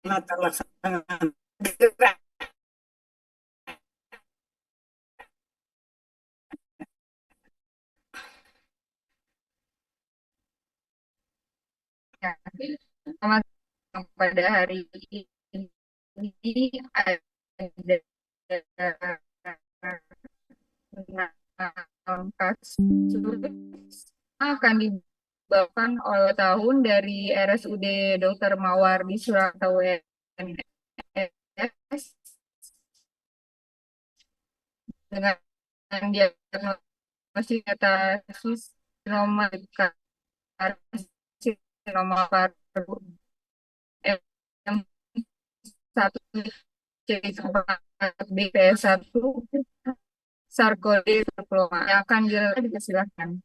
penata laksanaan gerak. Ya, selamat pada hari ini ada enam kasus akan dibawakan oleh tahun dari RSUD Dr. Mawar di Surabaya UNS dengan diagnosis kasus sinoma sinoma paru M1 C4 BPS1 sarkode diploma yang akan dipersilakan.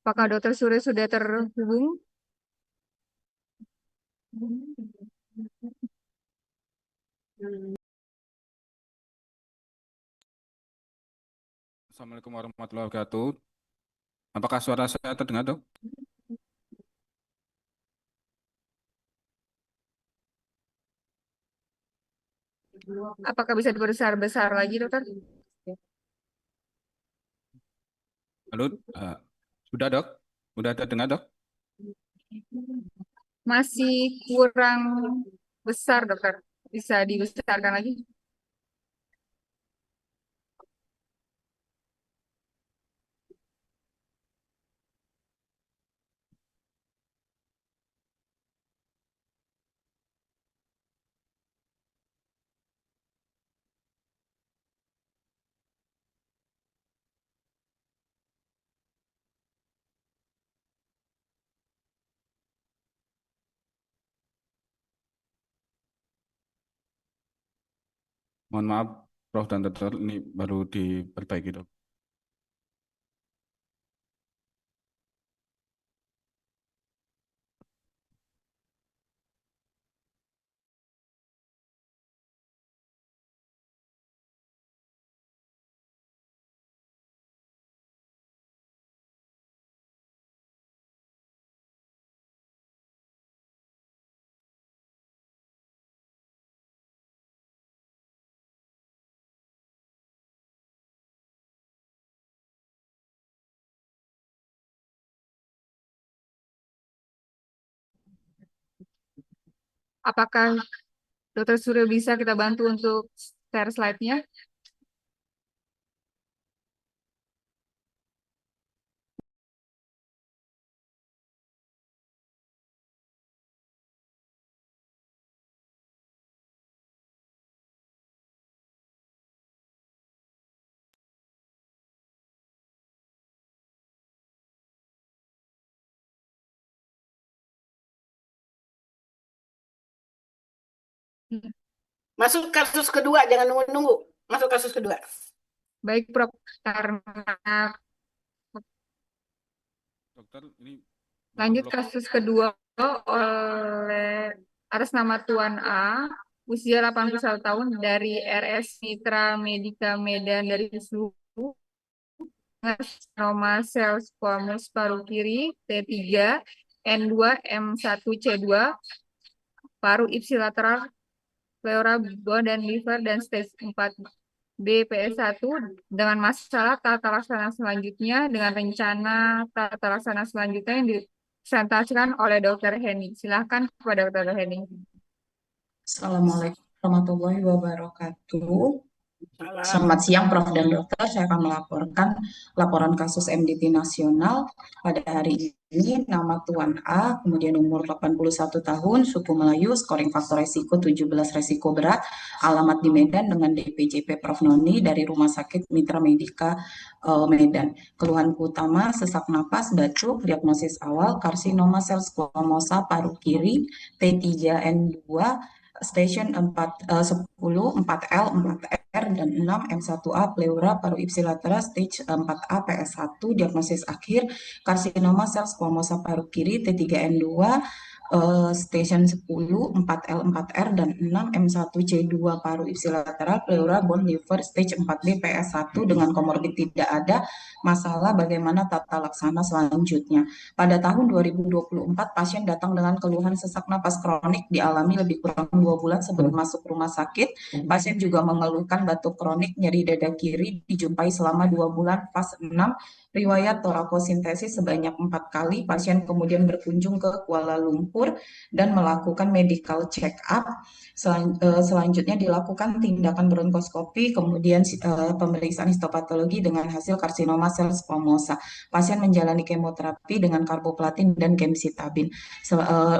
Apakah Dokter Surya sudah terhubung? Assalamualaikum warahmatullahi wabarakatuh. Apakah suara saya terdengar, Dok? Apakah bisa dibesar-besar lagi, Dokter? Halo, sudah, Dok? Sudah terdengar, Dok? Masih kurang besar, Dokter. Bisa dibesarkan lagi? Mohon maaf, Prof. dan Dr. Ini baru diperbaiki, Dok. Apakah Dokter Surya bisa kita bantu untuk share slide-nya? Masuk kasus kedua, jangan nunggu-nunggu. Masuk kasus kedua. Baik, Prof. Karena Dokter, ini lanjut belum. kasus kedua oleh atas nama Tuan A, usia 81 tahun dari RS Mitra Medika Medan dari Sulu, Noma sel squamous paru kiri T3, N2, M1C2, paru ipsilateral, pleura, bone dan liver, dan stage 4 BPS1 dengan masalah tata laksana selanjutnya dengan rencana tata laksana selanjutnya yang dipresentasikan oleh Dr. Henny. Silahkan kepada Dr. Henny. Assalamualaikum warahmatullahi wabarakatuh. Salam. Selamat siang Prof dan Dokter, saya akan melaporkan laporan kasus MDT nasional pada hari ini. Nama Tuan A, kemudian umur 81 tahun, suku Melayu, scoring faktor resiko 17 resiko berat, alamat di Medan dengan DPJP Prof Noni dari Rumah Sakit Mitra Medika Medan. Keluhan utama sesak napas, batuk, diagnosis awal karsinoma sel squamosa paru kiri T3N2 Station 10, 4L, 4R, dan 6, M1A, pleura, paru ipsilateral, stage 4A, PS1, diagnosis akhir, karsinoma sel squamosa paru kiri, T3N2, station 10, 4L, 4R, dan 6 M1C2 paru ipsilateral, pleura, bone, liver, stage 4B, PS1 dengan komorbid tidak ada masalah. Bagaimana tata laksana selanjutnya? Pada tahun 2024, pasien datang dengan keluhan sesak napas kronik dialami lebih kurang 2 bulan sebelum masuk rumah sakit. Pasien juga mengeluhkan batuk kronik, nyeri dada kiri, dijumpai selama 2 bulan, fase 6, riwayat torakosintesis sebanyak 4 kali. Pasien kemudian berkunjung ke Kuala Lumpur dan melakukan medical check up. Selanjutnya dilakukan tindakan bronkoskopi, kemudian pemeriksaan histopatologi dengan hasil karsinoma sel squamosa. Pasien menjalani kemoterapi dengan karboplatin dan gemcitabin.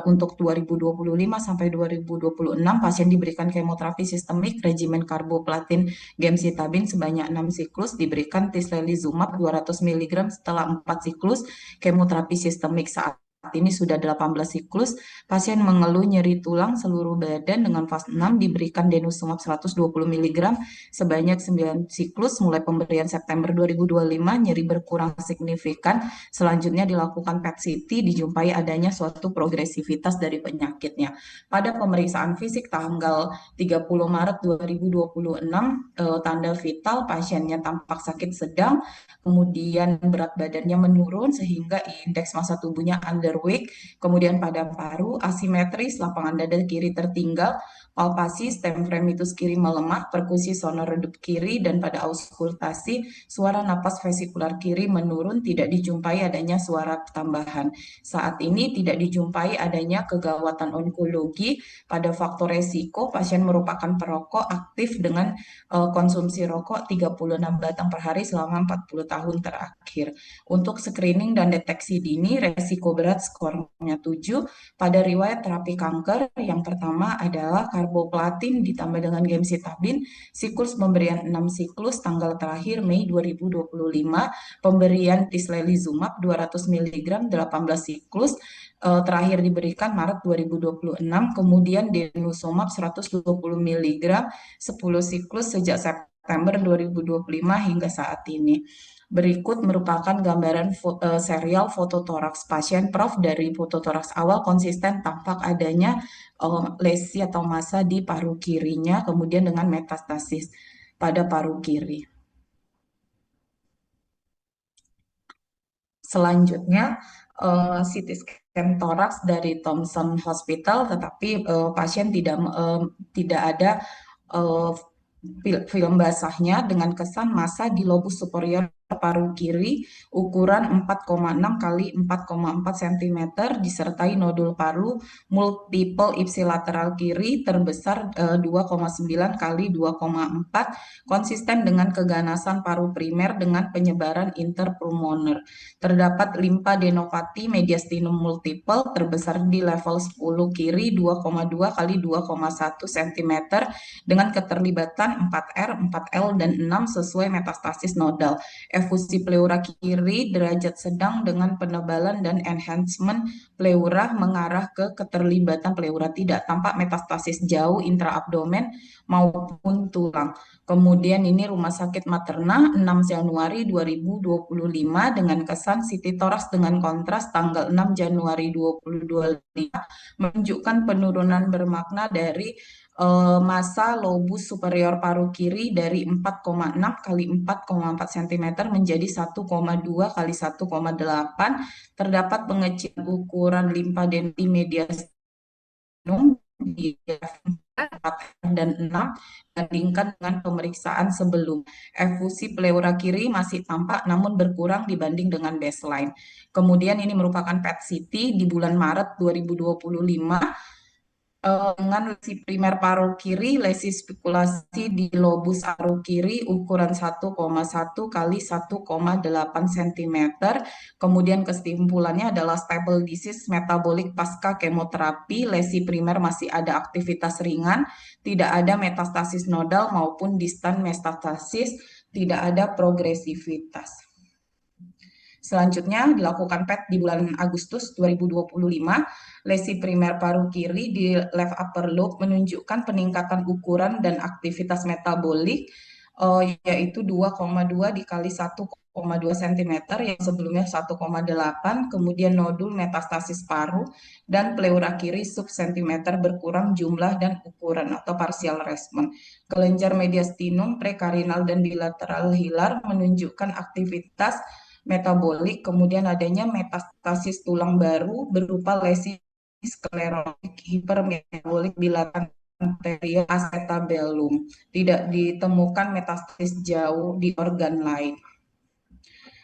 Untuk 2025 sampai 2026, pasien diberikan kemoterapi sistemik, regimen karboplatin gemcitabin sebanyak 6 siklus, diberikan tislelizumab 200 mg setelah 4 siklus kemoterapi sistemik. Saat ini sudah 18 siklus. Pasien mengeluh nyeri tulang seluruh badan dengan fase 6, diberikan denosumab 120 mg sebanyak 9 siklus. Mulai pemberian September 2025, nyeri berkurang signifikan. Selanjutnya dilakukan PET-CT, dijumpai adanya suatu progresivitas dari penyakitnya. Pada pemeriksaan fisik tanggal 30 Maret 2026, tanda vital pasiennya tampak sakit sedang, kemudian berat badannya menurun sehingga indeks massa tubuhnya underweight, kemudian pada paru asimetris, lapangan dada kiri tertinggal, palpasi stem fremitus kiri melemah, perkusi sonor redup kiri, dan pada auskultasi suara napas vesikular kiri menurun, tidak dijumpai adanya suara tambahan. Saat ini tidak dijumpai adanya kegawatan onkologi. Pada faktor resiko, pasien merupakan perokok aktif dengan konsumsi rokok 36 batang per hari selama 40 tahun terakhir. Untuk screening dan deteksi dini, resiko berat skornya 7. Pada riwayat terapi kanker, yang pertama adalah karboplatin ditambah dengan gemcitabin, siklus pemberian 6 siklus, tanggal terakhir Mei 2025, pemberian tislelizumab 200 mg 18 siklus, terakhir diberikan Maret 2026, kemudian denosumab 120 mg 10 siklus sejak September 2025 hingga saat ini. Berikut merupakan gambaran serial fototoraks pasien. Prof, dari fototoraks awal konsisten tampak adanya lesi atau massa di paru kirinya, kemudian dengan metastasis pada paru kiri. Selanjutnya CT scan toraks dari Thomson Hospital, tetapi pasien tidak ada film basahnya dengan kesan massa di lobus superior paru kiri ukuran 4,6 kali 4,4 cm disertai nodul paru multiple ipsilateral kiri terbesar 2,9 kali 2,4, konsisten dengan keganasan paru primer dengan penyebaran interpulmoner. Terdapat limfadenopati mediastinum multiple terbesar di level 10 kiri 2,2 kali 2,1 cm dengan keterlibatan 4R, 4L, dan 6 sesuai metastasis nodal. Efusi pleura kiri derajat sedang dengan penebalan dan enhancement pleura mengarah ke keterlibatan pleura, tidak tampak metastasis jauh intraabdomen maupun tulang. Kemudian ini Rumah Sakit Materna 6 Januari 2025 dengan kesan CT toraks dengan kontras tanggal 6 Januari 2025 menunjukkan penurunan bermakna dari massa lobus superior paru kiri dari 4,6 kali 4,4 cm menjadi 1,2 kali 1,8. Terdapat pengecilan ukuran limfadenopati mediastinum di 4 dan 6 bandingkan dengan pemeriksaan sebelum. Efusi pleura kiri masih tampak namun berkurang dibanding dengan baseline. Kemudian ini merupakan PET-CT di bulan Maret 2025 dengan lesi primer paru kiri, lesi spekulasi di lobus paru kiri ukuran 1,1 kali 1,8 cm. Kemudian kesimpulannya adalah stable disease metabolik pasca kemoterapi, lesi primer masih ada aktivitas ringan, tidak ada metastasis nodal maupun distan metastasis, tidak ada progresivitas. Selanjutnya dilakukan PET di bulan Agustus 2025. Lesi primer paru kiri di left upper lobe menunjukkan peningkatan ukuran dan aktivitas metabolik yaitu 2,2 dikali 1,8 cm yang sebelumnya 1,8, kemudian nodul metastasis paru dan pleura kiri sub cm berkurang jumlah dan ukuran atau partial respon. Kelenjar mediastinum, prekarinal dan bilateral hilar menunjukkan aktivitas metabolik, kemudian adanya metastasis tulang baru berupa lesi sklerotik hipermetabolik bilateral anterior acetabellum. Tidak ditemukan metastasis jauh di organ lain.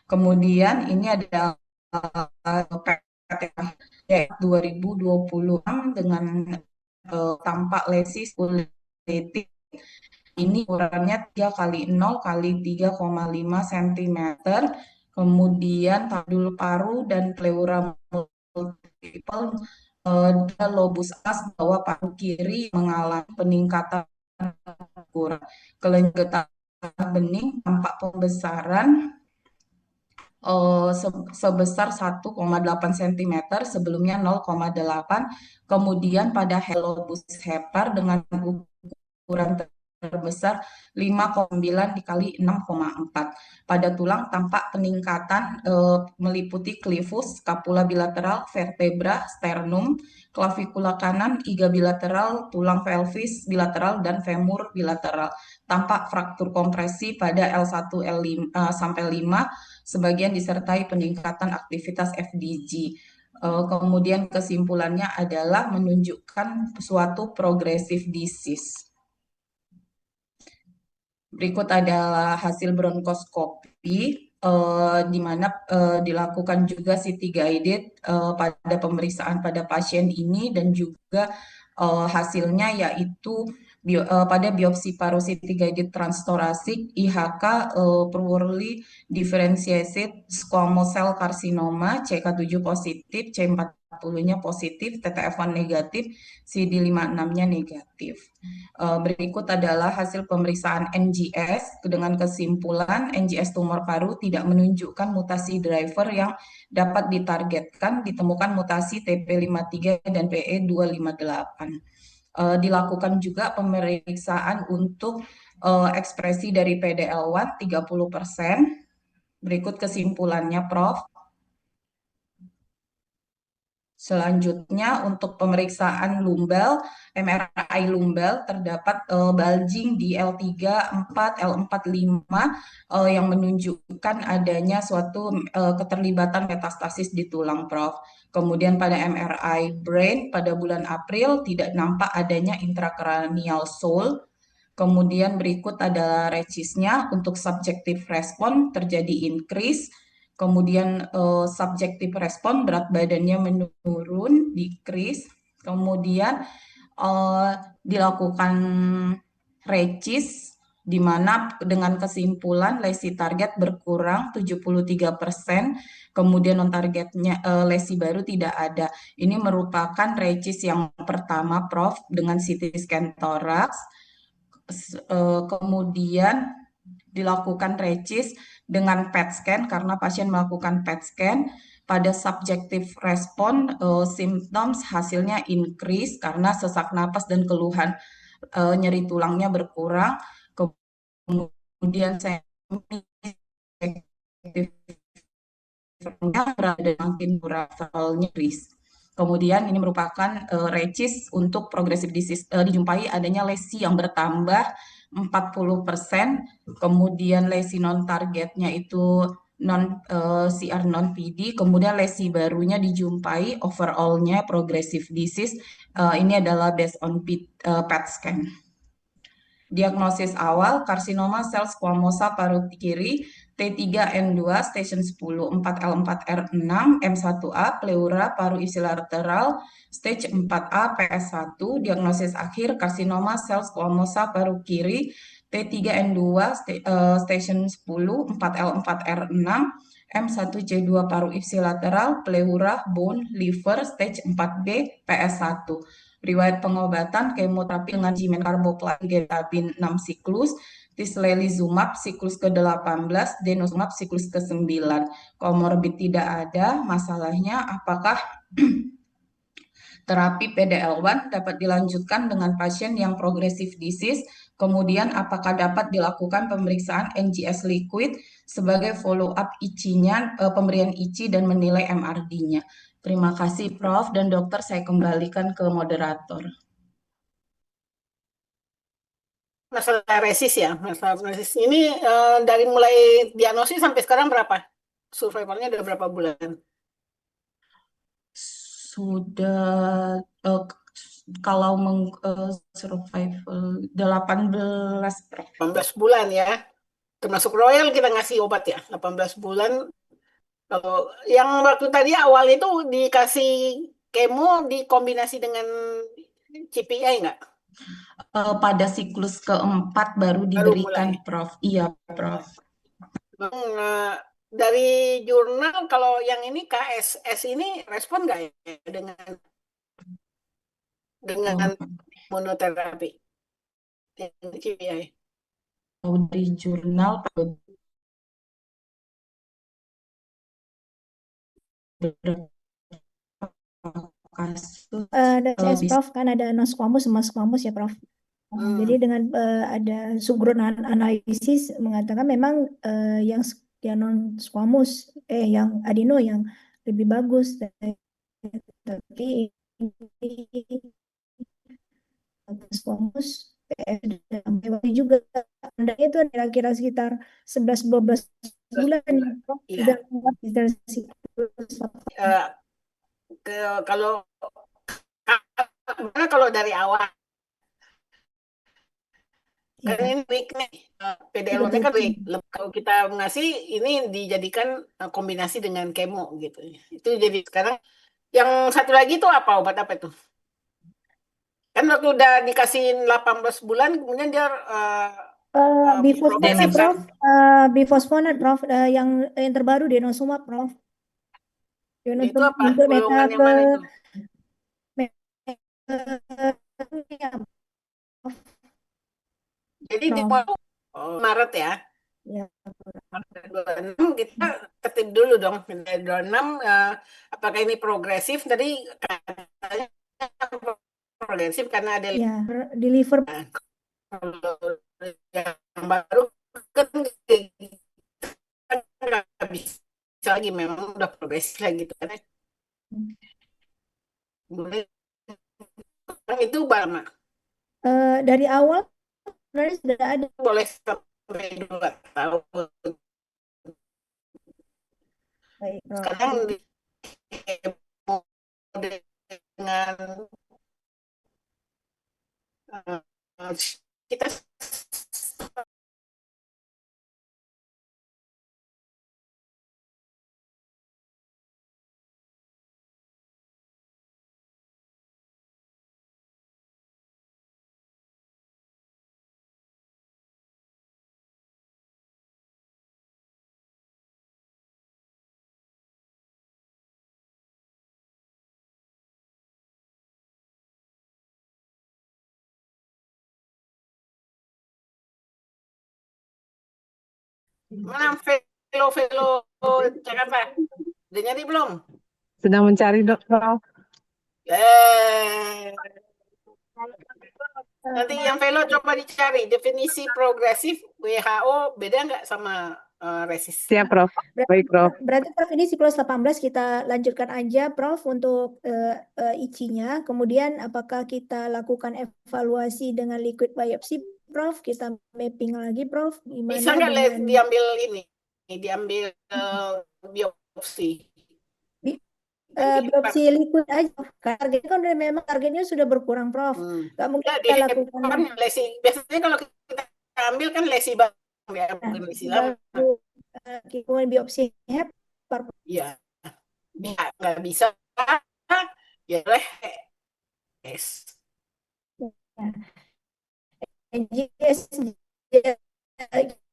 Kemudian ini ada PT 2026 dengan tampak lesi spuletik. Ini ukurannya 3 kali 0 kali 3,5 cm. Kemudian tabul paru dan pleura multiple lobus as bawah paru kiri mengalami peningkatan ukuran. Kelenjar getah bening tampak pembesaran sebesar 1,8 cm sebelumnya 0,8, kemudian pada lobus hepar dengan ukuran terbesar 5,9 dikali 6,4. Pada tulang tampak peningkatan meliputi clivus, scapula bilateral, vertebra, sternum, clavikula kanan, iga bilateral, tulang pelvis bilateral dan femur bilateral. Tampak fraktur kompresi pada L1 L5 sampai 5, sebagian disertai peningkatan aktivitas FDG. Kemudian kesimpulannya adalah menunjukkan suatu progressive disease. Berikut adalah hasil bronkoskopi di mana dilakukan juga CT guided pada pemeriksaan pada pasien ini dan juga hasilnya yaitu pada biopsi paru CT guided transthoracic IHK poorly differentiated squamous cell carcinoma CK7 positif, C40-nya positif, TTF1 negatif, CD56-nya negatif. Berikut adalah hasil pemeriksaan NGS dengan kesimpulan NGS tumor paru tidak menunjukkan mutasi driver yang dapat ditargetkan, ditemukan mutasi TP53 dan PE258. Dilakukan juga pemeriksaan untuk ekspresi dari PDL1 30%. Berikut kesimpulannya, Prof. Selanjutnya untuk pemeriksaan lumbal, MRI lumbal terdapat bulging di L3, 4, L4, 5 yang menunjukkan adanya suatu keterlibatan metastasis di tulang, Prof. Kemudian pada MRI brain pada bulan April tidak nampak adanya intracranial soul. Kemudian berikut adalah recisnya untuk subjective respon terjadi increase. Kemudian subjektif respon berat badannya menurun, decrease. Kemudian dilakukan recis di mana dengan kesimpulan lesi target berkurang 73%, kemudian non targetnya lesi baru tidak ada. Ini merupakan recis yang pertama, Prof, dengan CT scan toraks. Kemudian dilakukan recis dengan PET scan karena pasien melakukan PET scan. Pada subjektif respon, symptoms hasilnya increase karena sesak napas dan keluhan nyeri tulangnya berkurang. Kemudian berada makin durable nyeri. Kemudian ini merupakan recis untuk progressive disease. Dijumpai adanya lesi yang bertambah 40%, kemudian lesi non targetnya itu CR non PD, kemudian lesi barunya dijumpai overallnya progressive disease. Ini adalah based on PET scan. Diagnosis awal karsinoma sel squamosa paru kiri T3N2 station 10 4L4R6 M1A pleura paru isi lateral stage 4A PS1. Diagnosis akhir karsinoma sel squamosa paru kiri T3N2 station 10 4L4R6 M1C2 paru ipsi lateral pleura bone liver stage 4B PS1. Riwayat pengobatan kemoterapi dengan jimin karboplatinatabin 6 siklus, tislelizumab siklus ke-18, denosumab siklus ke-9. Komorbid tidak ada. Masalahnya apakah terapi PDL1 dapat dilanjutkan dengan pasien yang progressive disease Kemudian apakah dapat dilakukan pemeriksaan NGS liquid sebagai follow up ICI-nya, pemberian ICI dan menilai MRD-nya. Terima kasih Prof. dan Dokter, saya kembalikan ke moderator. Masalah resis ya, masalah resis ini dari mulai diagnosis sampai sekarang berapa? Survivalnya udah berapa bulan? Sudah kalau survival 18 Prof. 18 bulan ya. Termasuk Royal kita ngasih obat ya, 18 bulan. Kalau yang waktu tadi awal itu dikasih kemo dikombinasi dengan CPI nggak? Pada siklus keempat baru Baru diberikan mulai. Prof. Iya Prof. Dari jurnal kalau yang ini KSS ini respon nggak ya dengan monoterapi? CPI. Di jurnal beberapa kasus DCS Prof kan ada non squamous sama squamous ya Prof. Jadi dengan ada subgroup analisis mengatakan memang yang non squamous yang adeno yang lebih bagus, tapi squamous juga andanya itu kira-kira sekitar 11-12 bulan Prof. Iya. Sudah Kalau dari awal kan ini weak nih, PDL-nya kan weak. Kalau kita ngasih ini dijadikan kombinasi dengan kemo gitu. Itu jadi sekarang yang satu lagi itu apa, obat apa itu? Kan waktu udah dikasih 18 bulan kemudian dia bifosfonat progresif kan? Prof, bifosfonat Prof, yang terbaru denosumab Prof. Itu apa? Untuk Golongan yang mana itu? Jadi di Maret ya. Ya. Maret 26 kita tertib dulu dong. Dari 26 apakah ini progresif? Tadi katanya progresif karena ada ya, deliver yang baru kan nggak bisa lagi, memang udah progresif lagi gitu kan. Itu lama. Dari awal sebenarnya sudah ada. Boleh sampai 2 tahun. Baik, Sekarang dengan kita mana Velo Jakarta? Udah nyari belum? Sedang mencari Prof. Nanti yang Velo coba dicari definisi progresif WHO beda nggak sama resis? Siap Prof. Baik Prof. Berarti Prof ini siklus 18 kita lanjutkan aja Prof untuk ICI-nya. Kemudian apakah kita lakukan evaluasi dengan liquid biopsy Prof? Kita mapping lagi Prof. Gimana bisa nggak dengan diambil biopsi? biopsi liquid aja. Targetnya kan memang targetnya sudah berkurang Prof. Nggak mungkin kita lakukan lesi. Biasanya kalau kita ambil kan lesi ya, bukan lesi lama. Kemudian biopsi hepar. Iya, nggak bisa ya yes.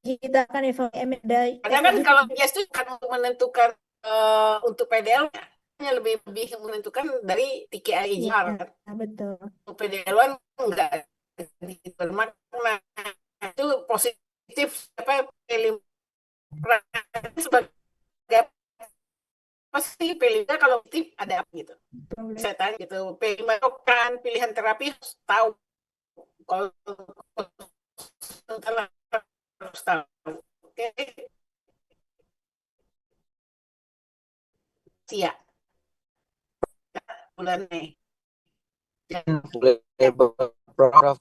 Kita akan evaluasi. Karena kan kalau yes itu kan untuk menentukan untuk PDL hanya lebih menentukan dari TKI-IGR. Ya, betul. Untuk PDL-an enggak bermakna itu positif apa sebagai pasti pilihnya kalau positif ada apa gitu. Saya tanya gitu, kan pilihan terapi harus tahu kalau sementara harus tahu. Oke, siap bulan Mei. Boleh, Prof.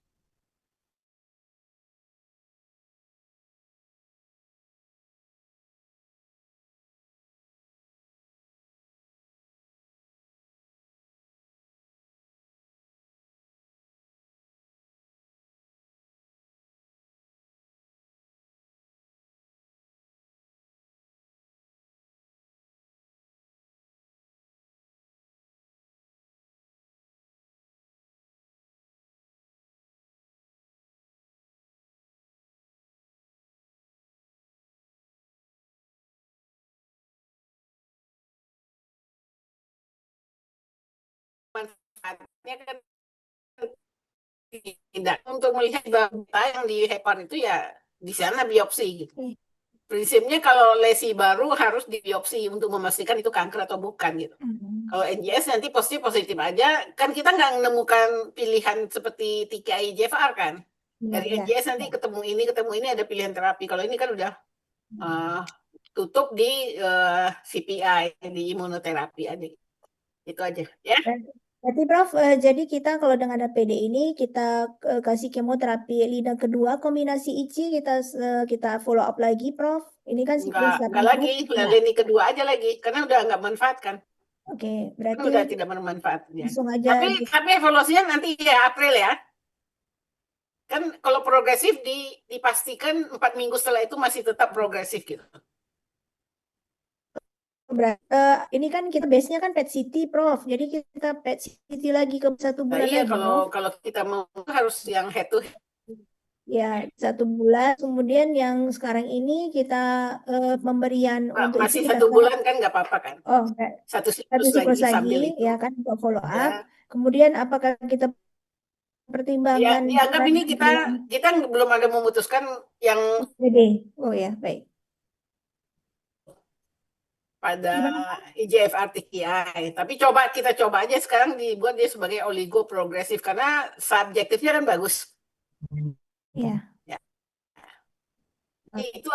Manfaatnya kan tidak untuk melihat data yang di Hepar itu ya di sana biopsi gitu. Prinsipnya kalau lesi baru harus dibiopsi untuk memastikan itu kanker atau bukan gitu. Kalau NGS nanti positif aja, kan kita nggak menemukan pilihan seperti TKI JFR kan. Dari NGS nanti ketemu ini ada pilihan terapi. Kalau ini kan udah tutup di CPI, di imunoterapi aja. Itu aja ya. Berarti Prof, jadi kita kalau dengan ada PD ini kita kasih kemoterapi lidang kedua kombinasi ICI kita follow up lagi Prof. Ini kan siklus Enggak lagi, lini kedua aja lagi karena udah nggak manfaatkan. Oke, Kan berarti udah tidak bermanfaatnya. langsung aja Tapi evaluasinya nanti ya April ya. Kan kalau progresif dipastikan 4 minggu setelah itu masih tetap progresif gitu. ini kan kita base-nya kan PET CT Prof. Jadi kita PET CT lagi ke 1 Nah, bulan iya lagi Prof. kalau kita mau harus yang head to head. Ya, 1 bulan. Kemudian yang sekarang ini kita pemberian untuk Masih itu 1 bulan kan nggak apa-apa kan? Oh, Satu satu siklus siklus sambil lagi itu. ya kan untuk follow up. Ya. Kemudian apakah kita Ya, pertimbangkan dianggap ini kita belum ada memutuskan yang PD? Oh ya, baik. pada IGFR TKI. Tapi kita coba aja sekarang dibuat dia sebagai oligo progresif karena subjektifnya kan bagus. Ya. Itu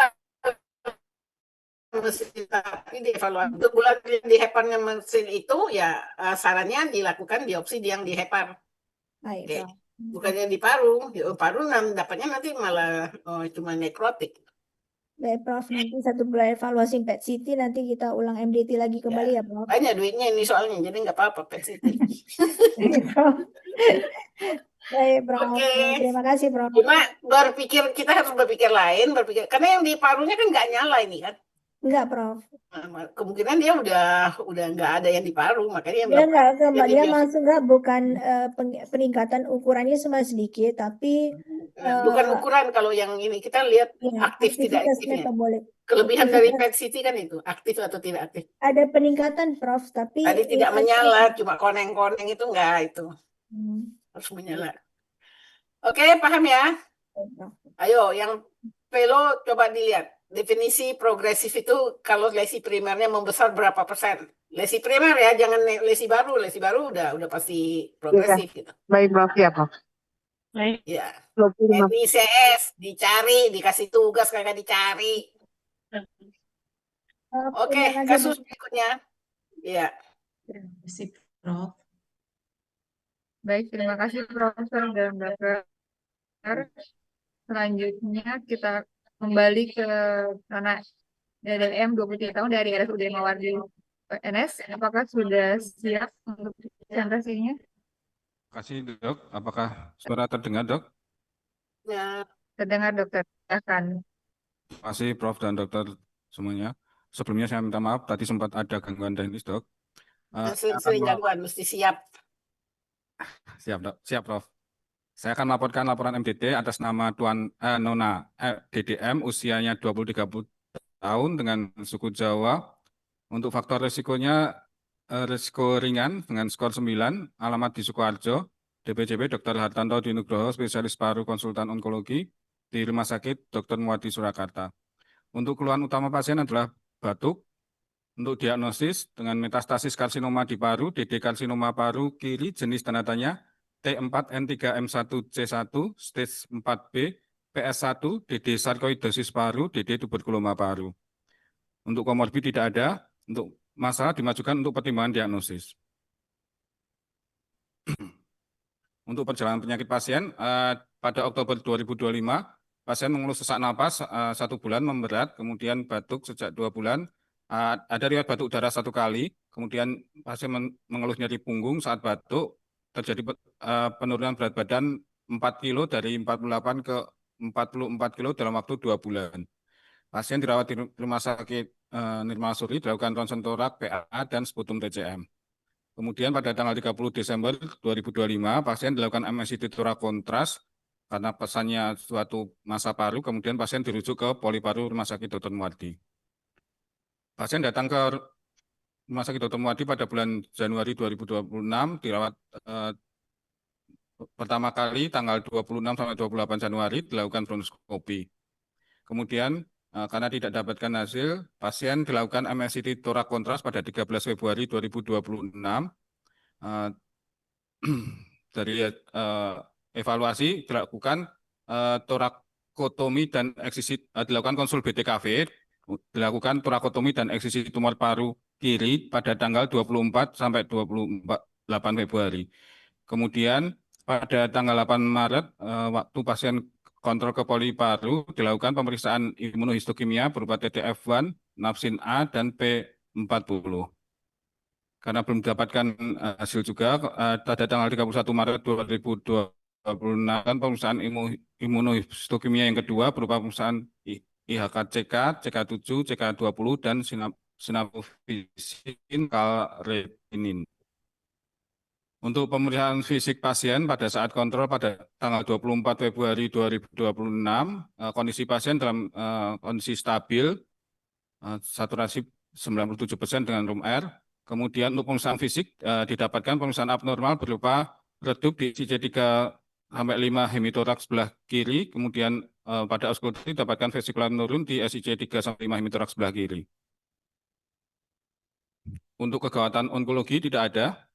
mesin tapi dievaluasi untuk bulan di heparnya mesin itu ya sarannya dilakukan biopsi yang di hepar. Baik, Oke. Prof. Bukannya di paru. Di paru dapatnya nanti malah cuma nekrotik. Baik, Prof. Nanti 1 bulan evaluasi PET CT, nanti kita ulang MDT lagi kembali ya, Prof. Banyak duitnya ini soalnya, jadi nggak apa-apa PET CT. Baik, Prof. Baik, Prof. Oke. Terima kasih, Prof. Cuma kita harus berpikir karena yang di parunya kan nggak nyala ini kan. Enggak, Prof. Kemungkinan dia udah nggak ada yang di paru, makanya Dia masuk bukan peningkatan ukurannya cuma sedikit, tapi bukan ukuran kalau yang ini kita lihat aktif tidak aktifnya. Metabolik. Kelebihan dari PET CT kan itu aktif atau tidak aktif. Ada peningkatan, Prof, tapi tadi tidak menyala, cuma koneng-koneng itu enggak itu. Harus menyala. Oke, paham ya? Ayo, yang Velo coba dilihat. Definisi progresif itu kalau lesi primernya membesar berapa persen? Lesi primer ya, jangan lesi baru. Lesi baru udah pasti progresif gitu. Baik, Prof. Ya, Prof. Baik. Ya. 25. NICS dicari, dikasih tugas kagak dicari. Oke, kasus berikutnya. Ya. Terima kasih, Prof. Baik, terima kasih Profesor dan Dokter. Selanjutnya kita kembali ke anak DDM 23 tahun dari RSUD Mawardi PNS. Apakah sudah siap untuk presentasinya? Terima kasih, Dok. Apakah suara terdengar, Dok? Ya. Terdengar, Dokter. Silakan. Terima kasih, Prof. dan Dokter semuanya. Sebelumnya saya minta maaf, tadi sempat ada gangguan teknis, Dok. Sering gangguan, mesti siap. Siap, Dok. Siap, Prof. Saya akan melaporkan laporan MDT atas nama Tuan Nona DDM, usianya 20-30 tahun dengan suku Jawa. Untuk faktor risikonya, risiko ringan dengan skor 9, alamat di Sukoharjo, DPJP Dr. Hartanto Dinugroho, spesialis paru konsultan onkologi di Rumah Sakit Dr. Muwardi Surakarta. Untuk keluhan utama pasien adalah batuk. Untuk diagnosis dengan metastasis karsinoma di paru, DD karsinoma paru kiri jenis tanda tanya T4N3M1C1 stage 4B, PS1, DD sarkoidosis paru, DD tuberkuloma paru. Untuk komorbid tidak ada, untuk masalah dimajukan untuk pertimbangan diagnosis. Untuk perjalanan penyakit pasien, pada Oktober 2025, pasien mengeluh sesak napas 1 bulan memberat, kemudian batuk sejak 2 bulan, ada riwayat batuk udara 1 kali, kemudian pasien mengeluh nyeri punggung saat batuk, terjadi penurunan berat badan 4 kilo dari 48 ke 44 kilo dalam waktu 2 bulan. Pasien dirawat di rumah sakit Nirmala Suri, dilakukan ronsen torak, PA, dan sputum TCM. Kemudian pada tanggal 30 Desember 2025, pasien dilakukan MSID torak kontras karena pesannya suatu masa paru, kemudian pasien dirujuk ke Poliparu Rumah Sakit Dr. Muardi. Pasien datang ke Rumah Sakit Dr. Muardi pada bulan Januari 2026, dirawat pertama kali tanggal 26 sampai 28 Januari, dilakukan bronkoskopi. Kemudian karena tidak dapatkan hasil, pasien dilakukan MSID torak kontras pada 13 Februari 2026. Dari evaluasi dilakukan torakotomi dan eksisi, dilakukan konsul BTKV, dilakukan torakotomi dan eksisi tumor paru kiri pada tanggal 24 sampai 28 Februari. Kemudian pada tanggal 8 Maret, waktu pasien kontrol ke Poliparu, dilakukan pemeriksaan imunohistokimia berupa TTF1, napsin A, dan P40. Karena belum mendapatkan hasil juga, pada tanggal 31 Maret 2026, pemeriksaan imunohistokimia yang kedua berupa pemeriksaan IHK-CK, CK7, CK20, dan sinapofisin kalretinin. Untuk pemeriksaan fisik pasien pada saat kontrol pada tanggal 24 Februari 2026, kondisi pasien dalam kondisi stabil, saturasi 97% dengan room air. Kemudian untuk pemeriksaan fisik didapatkan pemeriksaan abnormal berupa redup di SIC3-5 hemitoraks sebelah kiri, kemudian pada auskultasi didapatkan vesikular menurun di SIC3-5 hemitoraks sebelah kiri. Untuk kegawatan onkologi tidak ada.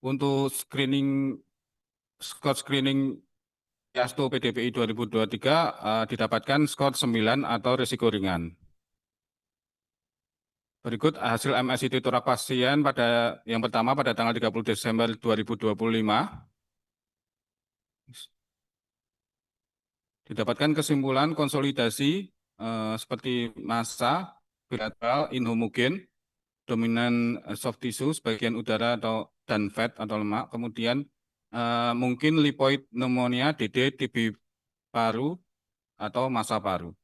Untuk skor screening Yasto PDPI 2023 didapatkan skor 9 atau risiko ringan. Berikut hasil MSID torak pasien pada yang pertama pada tanggal 30 Desember 2025. Didapatkan kesimpulan konsolidasi seperti massa, bilateral, inhomogen, dominan soft tissue, sebagian udara dan fat atau lemak, kemudian mungkin lipoid pneumonia, DD, TB paru, atau massa paru.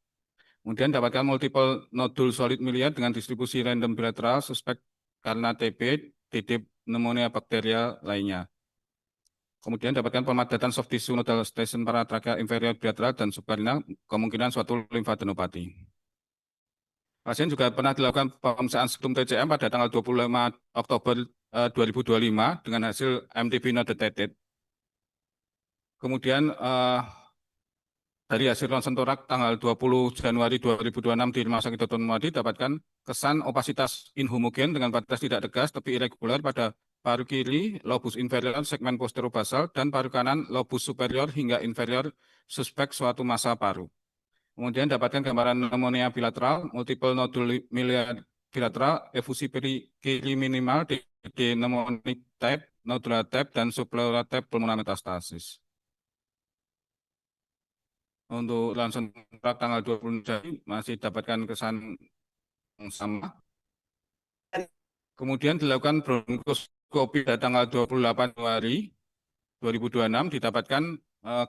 Kemudian dapatkan multiple nodul solid miliar dengan distribusi random bilateral, suspek karena TB, DD pneumonia bakterial lainnya. Kemudian dapatkan pemadatan soft tissue nodal station paratrakea inferior bilateral dan subkarinal, kemungkinan suatu limfadenopati. Pasien juga pernah dilakukan pemeriksaan sputum TCM pada tanggal 25 Oktober 2025 dengan hasil MTB not detected. Kemudian dari hasil ronsen torak tanggal 20 Januari 2026 di Rumah Sakit Dr. Muardi dapatkan kesan opasitas inhomogen dengan batas tidak tegas tapi irregular pada paru kiri, lobus inferior, segmen posterobasal, dan paru kanan, lobus superior hingga inferior, suspek suatu massa paru. Kemudian dapatkan gambaran pneumonia bilateral, multiple nodul miliar bilateral, efusi kiri minimal, DD pneumonic type, nodular type, dan subpleural type pulmonar metastasis. Untuk langsung tanggal 20 Januari masih dapatkan kesan yang sama. Kemudian dilakukan bronkoskopi pada tanggal 28 Januari 2026 didapatkan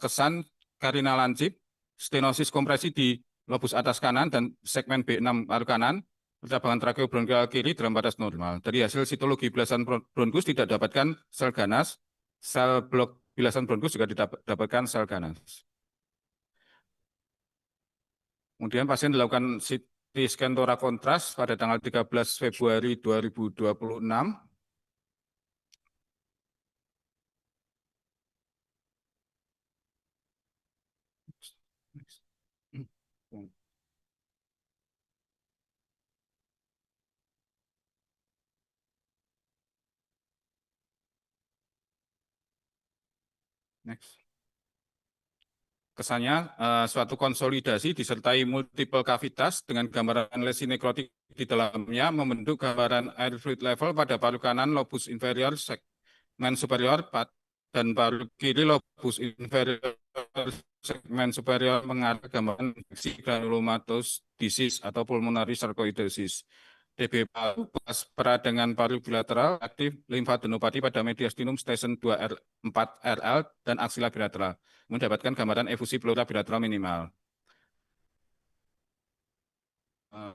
kesan karina lancip, stenosis kompresi di lobus atas kanan dan segmen B6 paru kanan, percabangan trakeobronkial kiri dalam batas normal. Dari hasil sitologi bilasan bronkus tidak dapatkan sel ganas, sel blok bilasan bronkus juga didapatkan sel ganas. Kemudian pasien dilakukan CT scan torak kontras pada tanggal 13 Februari 2026. Next. Kesannya suatu konsolidasi disertai multiple kavitas dengan gambaran lesi nekrotik di dalamnya membentuk gambaran air fluid level pada paru kanan lobus inferior segmen superior dan paru kiri lobus inferior segmen superior mengarah ke gambaran infeksi granulomatous disease atau pulmonary sarcoidosis. TB paru bekas peradangan paru bilateral aktif limfadenopati pada mediastinum station 2R4RL dan aksila bilateral. Mendapatkan gambaran efusi pleura bilateral minimal.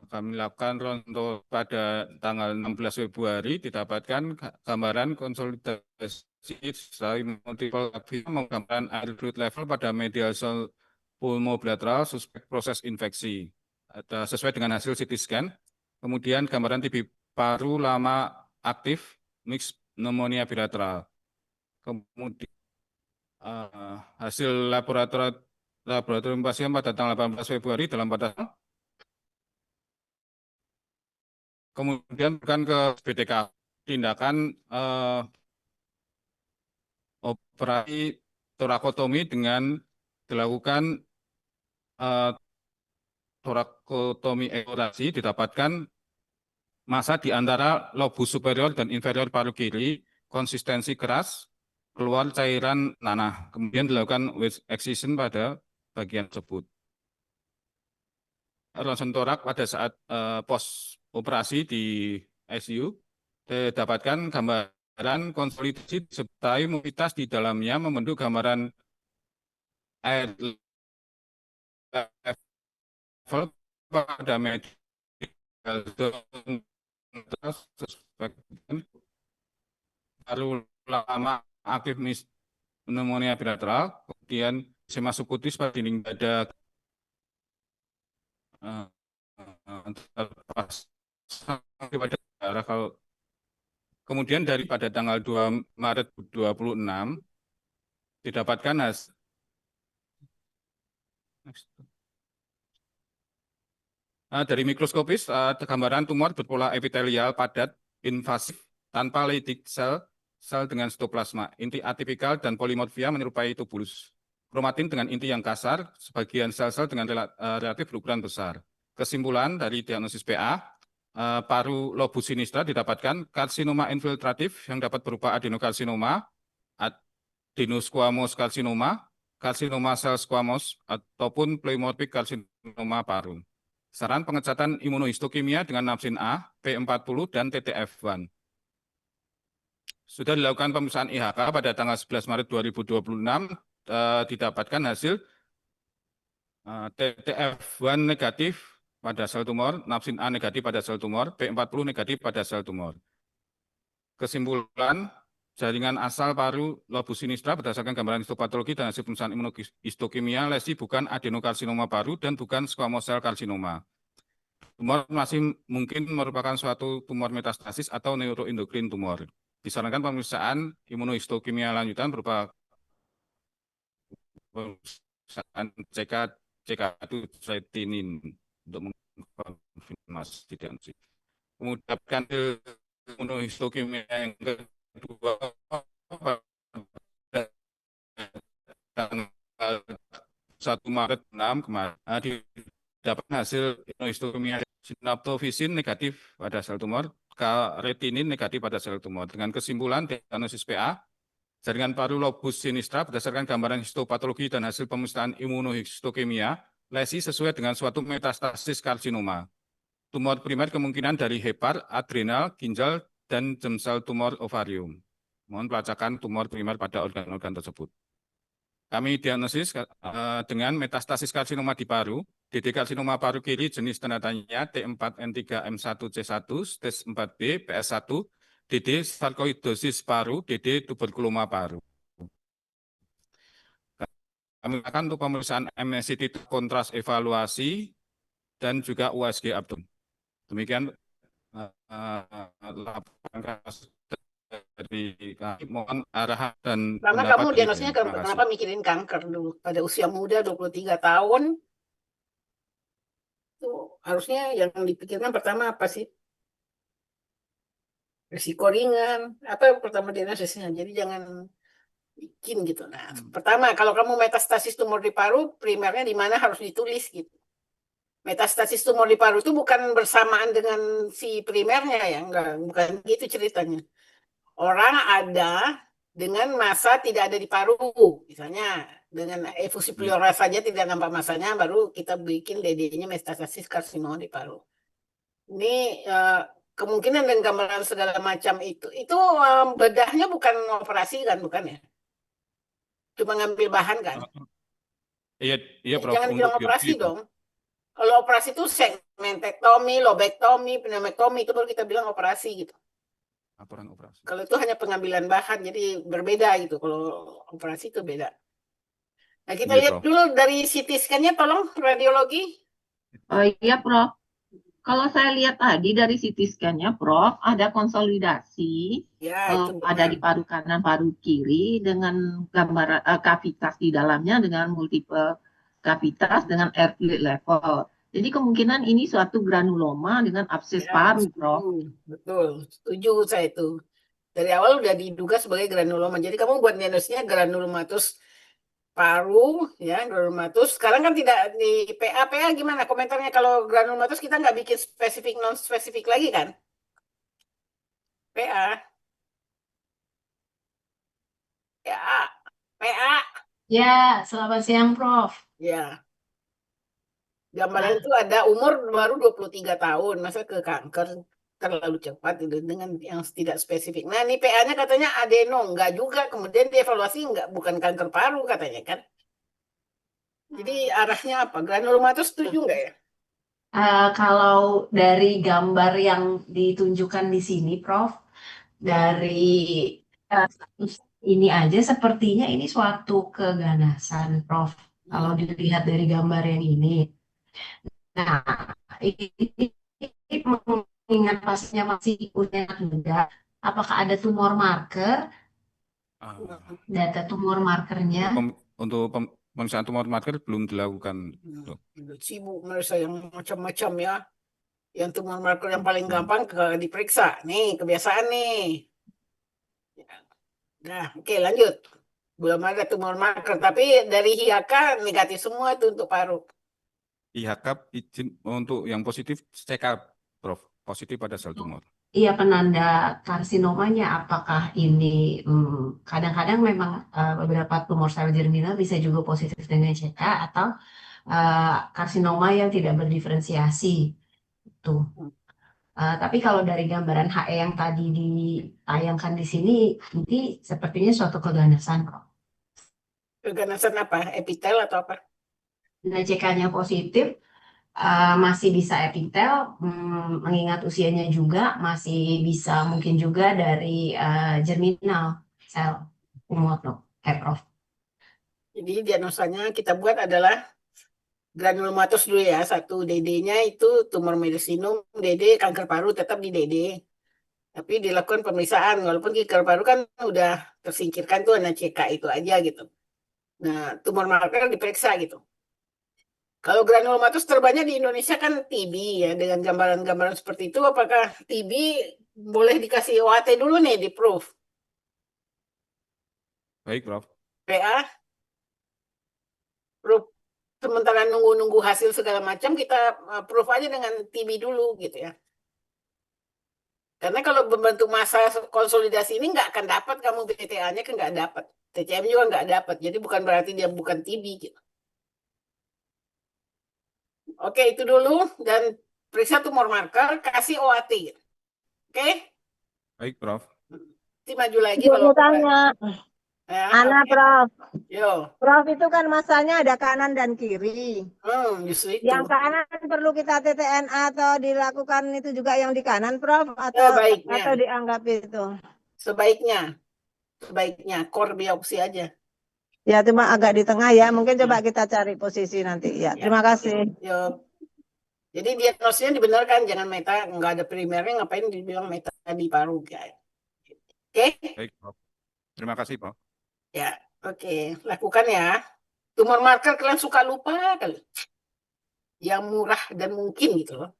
Kami lakukan ronto pada tanggal 16 Februari didapatkan gambaran konsolidasi multiple gambaran air fluid level pada medial cell pulmobilateral suspek proses infeksi. Sesuai dengan hasil CT scan. Kemudian gambaran TB paru lama aktif mixed pneumonia bilateral. Kemudian hasil laboratorium pasien pada tanggal 18 Februari dalam batas. Kemudian bukan ke BTK tindakan operasi torakotomi dengan dilakukan torakotomi eksplorasi didapatkan massa di antara lobus superior dan inferior paru kiri konsistensi keras, keluar cairan nanah. Kemudian dilakukan wedge excision pada bagian tersebut. Ronsen torak pada saat pos operasi di ICU didapatkan gambaran konsolidasi serta mobilitas di dalamnya membentuk gambaran air level pada medial zone paru lama aktif pneumonia bilateral, kemudian sema subkutis pada dinding dada pada darah. Kalau kemudian daripada tanggal 2 Maret 26 didapatkan dari mikroskopis gambaran tumor berpola epitelial padat invasif tanpa lytic sel dengan sitoplasma, inti atipikal dan polimorfia menyerupai tubulus. Kromatin dengan inti yang kasar, sebagian sel-sel dengan relatif berukuran besar. Kesimpulan dari diagnosis PA, paru lobus sinistra didapatkan karsinoma infiltratif yang dapat berupa adenokarsinoma, adenosquamous karsinoma, karsinoma sel squamous, ataupun pleomorphic karsinoma paru. Saran pengecatan imunohistokimia dengan napsin A, P40, dan TTF1. Sudah dilakukan pemeriksaan IHK pada tanggal 11 Maret 2026, didapatkan hasil TTF1 negatif pada sel tumor, napsin A negatif pada sel tumor, P40 negatif pada sel tumor. Kesimpulan, jaringan asal paru lobus sinistra berdasarkan gambaran histopatologi dan hasil pemeriksaan imunohistokimia lesi bukan adenokarsinoma paru dan bukan squamous cell karsinoma. Tumor masih mungkin merupakan suatu tumor metastasis atau neuroendokrin tumor. Disarankan pemeriksaan imunohistokimia lanjutan berupa pemeriksaan CK2 tretinin untuk mengkonfirmasi diagnosis. Kemudian imunohistokimia yang kedua tanggal 1 Maret 6 kemarin didapat hasil imunohistokimia sinaptofisin negatif pada sel tumor, retinin negatif pada sel tumor. Dengan kesimpulan diagnosis PA, jaringan paru lobus sinistra berdasarkan gambaran histopatologi dan hasil pemeriksaan imunohistokimia, lesi sesuai dengan suatu metastasis karsinoma. Tumor primer kemungkinan dari hepar, adrenal, ginjal, dan sel tumor ovarium. Mohon pelacakan tumor primer pada organ-organ tersebut. Kami diagnosis dengan metastasis karsinoma di paru, DD karsinoma paru kiri jenis tanda tanya T4N3M1C1, stage 4B, PS1, DD sarkoidosis paru, DD tuberkuloma paru. Kami akan untuk pemeriksaan MSCT kontras evaluasi dan juga USG abdomen. Demikian laporan kasus dari kami. Mohon arahan dan Karena pendapat kamu dari diagnosisnya Terima kasih. kenapa mikirin kanker dulu pada usia muda 23 tahun? Itu harusnya yang dipikirkan pertama apa sih? Risiko ringan, apa yang pertama diagnosisnya. Jadi jangan bikin gitu. Nah, pertama kalau kamu metastasis tumor di paru, primernya di mana harus ditulis gitu. Metastasis tumor di paru itu bukan bersamaan dengan si primernya ya, enggak, bukan gitu ceritanya. Orang ada dengan masa tidak ada di paru, misalnya dengan efusi pleura saja tidak nampak masanya, baru kita bikin DD-nya metastasis karsinoma di paru. Ini kemungkinan dan gambaran segala macam itu bedahnya bukan operasi kan, bukan ya? Cuma ngambil bahan kan? Iya, iya Prof, Jangan untuk bilang biopsi operasi itu. dong. Kalau operasi itu segmentektomi, lobektomi, pneumektomi, itu baru kita bilang operasi gitu. Laporan operasi. Kalau itu hanya pengambilan bahan, jadi berbeda gitu. Kalau operasi itu beda. Nah, kita Iya, lihat Prof. dulu dari CT scan-nya, tolong radiologi. Oh iya, Prof. Kalau saya lihat tadi dari CT scan-nya, Prof, ada konsolidasi Ya, itu ada benar. di paru kanan, paru kiri dengan gambar kavitas di dalamnya dengan multiple kavitas dengan air fluid level. Jadi kemungkinan ini suatu granuloma dengan abses Ya, paru, Prof. betul. Setuju saya itu. Dari awal udah diduga sebagai granuloma. Jadi kamu buat diagnosisnya granulomatus paru, ya, granulomatus. Sekarang kan tidak di PA gimana komentarnya kalau granulomatus kita nggak bikin spesifik non spesifik lagi kan? PA, PA, Ya, selamat siang, Prof. ya. Gambaran itu ada umur baru 23 tahun, masa ke kanker terlalu cepat itu dengan yang tidak spesifik. Nah, ini PA-nya katanya adeno, enggak juga. Kemudian dievaluasi enggak, bukan kanker paru katanya kan. Jadi arahnya apa? Granulomatus setuju enggak ya? Kalau dari gambar yang ditunjukkan di sini, Prof, dari status ini aja sepertinya ini suatu keganasan, Prof. Kalau dilihat dari gambar yang ini. Nah, ini mengingat pasiennya masih usia muda, apakah ada tumor marker, Ah, data tumor markernya? untuk pemeriksaan tumor marker belum dilakukan, Dok. Sibuk merasa yang macam-macam ya. Yang tumor marker yang paling gampang diperiksa. Nih, kebiasaan nih. Nah, oke lanjut. Belum ada tumor marker, tapi dari HIAK negatif semua itu untuk paru. IHK izin untuk yang positif check-up, Prof. Positif pada sel tumor. Iya, penanda karsinomanya apakah ini kadang-kadang memang beberapa tumor sel germinal bisa juga positif dengan CK atau karsinoma yang tidak berdiferensiasi itu. Tapi kalau dari gambaran HE yang tadi ditayangkan di sini, ini sepertinya suatu keganasan kok. Keganasan apa? Epitel atau apa? Nah, CK-nya positif, masih bisa epitel, mengingat usianya juga masih bisa mungkin juga dari germinal sel tumor, dok, Prof. Jadi diagnosanya kita buat adalah granulomatus dulu ya. Satu DD-nya itu tumor medisinum, DD kanker paru tetap di DD. Tapi dilakukan pemeriksaan, walaupun kanker paru kan udah tersingkirkan tuh hanya CK itu aja gitu. Nah, tumor marker diperiksa gitu. Kalau granulomatus terbanyak di Indonesia kan TB ya, dengan gambaran-gambaran seperti itu, apakah TB boleh dikasih OAT dulu nih di proof? Baik, Prof. PA, proof. Sementara nunggu-nunggu hasil segala macam, kita proof aja dengan TB dulu gitu ya. Karena kalau membentuk masa konsolidasi ini nggak akan dapat kamu BTA-nya kan nggak dapat. TCM juga nggak dapat. Jadi bukan berarti dia bukan TB gitu. Oke, itu dulu. Dan periksa tumor marker, kasih OAT. Gitu. Oke? Baik, Prof. Nanti maju lagi Ibu kalau mau tanya, ya, Ana, oke. Prof. Yo. Prof itu kan masanya ada kanan dan kiri. Justru itu. Yang kanan perlu kita TTNA atau dilakukan itu juga yang di kanan, Prof? Sebaiknya. Atau dianggap itu? Sebaiknya core biopsi aja. Ya, cuma agak di tengah ya. Mungkin coba kita cari posisi nanti. Ya, terima kasih. Yo. Jadi diagnosisnya dibenarkan, jangan meta, nggak ada primernya, ngapain dibilang meta di paru, guys. Oke? Baik, Prof. Terima kasih, Prof. Ya, oke. Lakukan ya. Tumor marker kalian suka lupa kali. Yang murah dan mungkin gitu loh.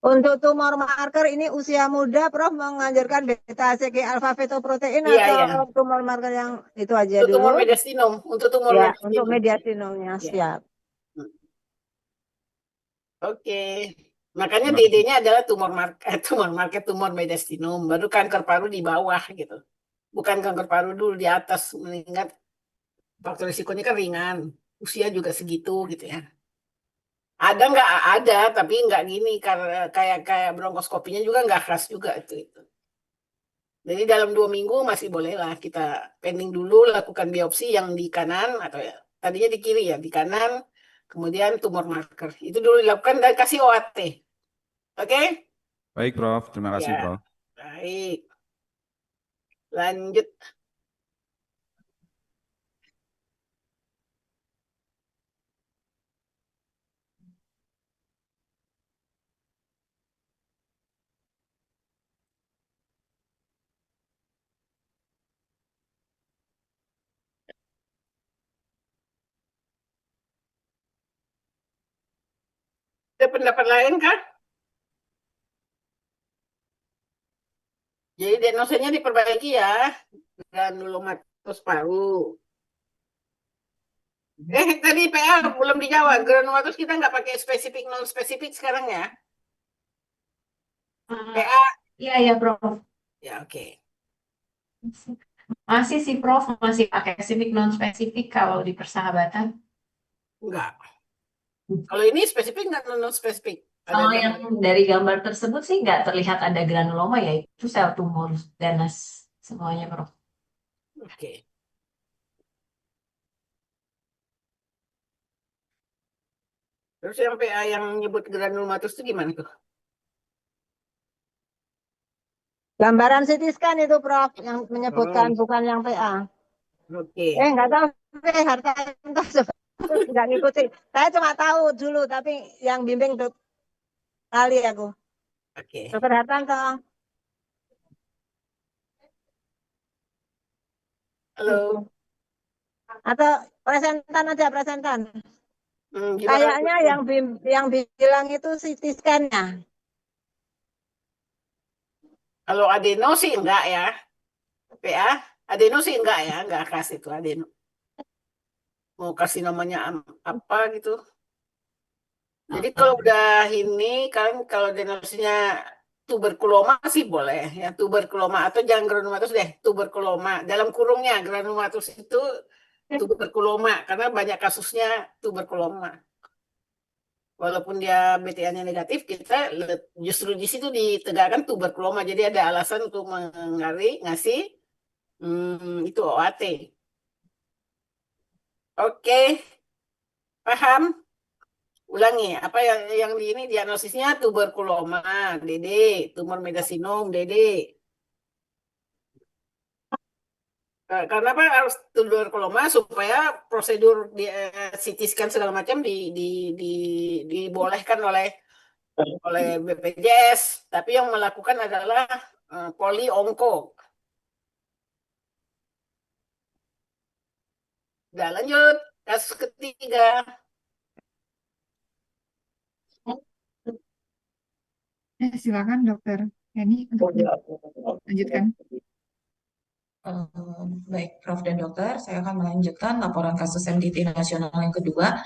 Untuk tumor marker ini usia muda, Prof mengajarkan beta HCG alfa fetoprotein Iya, atau iya. tumor marker yang itu aja Untuk tumor dulu? mediastinum, untuk tumor Ya, untuk mediastinum. mediastinumnya Ya. siap. Oke. Makanya Terima kasih. DD-nya adalah tumor marker, tumor mediastinum, baru kanker paru di bawah gitu. Bukan kanker paru dulu di atas, mengingat faktor risikonya kan ringan, usia juga segitu gitu ya. Ada nggak? Ada, tapi nggak gini karena kayak bronkoskopinya juga nggak khas juga itu. Jadi dalam 2 minggu masih bolehlah kita pending dulu, lakukan biopsi yang di kanan atau ya tadinya di kiri ya, di kanan, kemudian tumor marker itu dulu dilakukan dan kasih OAT. Oke? Baik, Prof. Terima kasih, Ya, Prof. baik. Lanjut. Ada pendapat lain kah? Jadi diagnosanya diperbaiki ya, granulomatus paru. Tadi PA belum dijawab. Granulomatus kita nggak pakai spesifik non spesifik sekarang ya. PA Iya ya Prof. ya oke. Masih sih Prof, masih pakai spesifik non spesifik kalau di persahabatan. Enggak. Kalau ini spesifik nggak non spesifik? Kalau yang dari gambar tersebut sih nggak terlihat ada granuloma, yaitu sel tumor ganas semuanya Prof. Oke. Terus yang PA yang nyebut granulomatus itu gimana tuh? Gambaran CT scan itu, Prof, yang menyebutkan bukan yang PA. Oke. Nggak tahu, Hartanto nggak ngikuti. Saya cuma tahu dulu, tapi yang bimbing kali aku. Oke. Dokter Hartanto. Halo. Atau presentan aja, presentan. Gimana? Kayaknya yang bilang itu CT scan-nya. Kalau adeno sih enggak ya. PA, adeno sih enggak ya, enggak khas itu adeno. Mau kasih namanya apa gitu. Jadi kalau udah ini kan kalau diagnosisnya tuberkuloma sih boleh ya, tuberkuloma atau jangan granulomatus deh, tuberkuloma. Dalam kurungnya granulomatus itu tuberkuloma karena banyak kasusnya tuberkuloma. Walaupun dia BTA-nya negatif, kita justru di situ ditegakkan tuberkuloma. Jadi ada alasan untuk ngasih itu OAT. Oke, paham? Ulangi, apa yang di ini diagnosisnya tuberkuloma, DD, tumor mediastinum, DD. Karena apa harus tuberkuloma supaya prosedur CT scan segala macam dibolehkan oleh BPJS, tapi yang melakukan adalah poli onko. Udah lanjut, kasus ketiga. Silakan Dokter Yani untuk lanjutkan. Baik, Prof dan Dokter, saya akan melanjutkan laporan kasus MDT nasional yang kedua,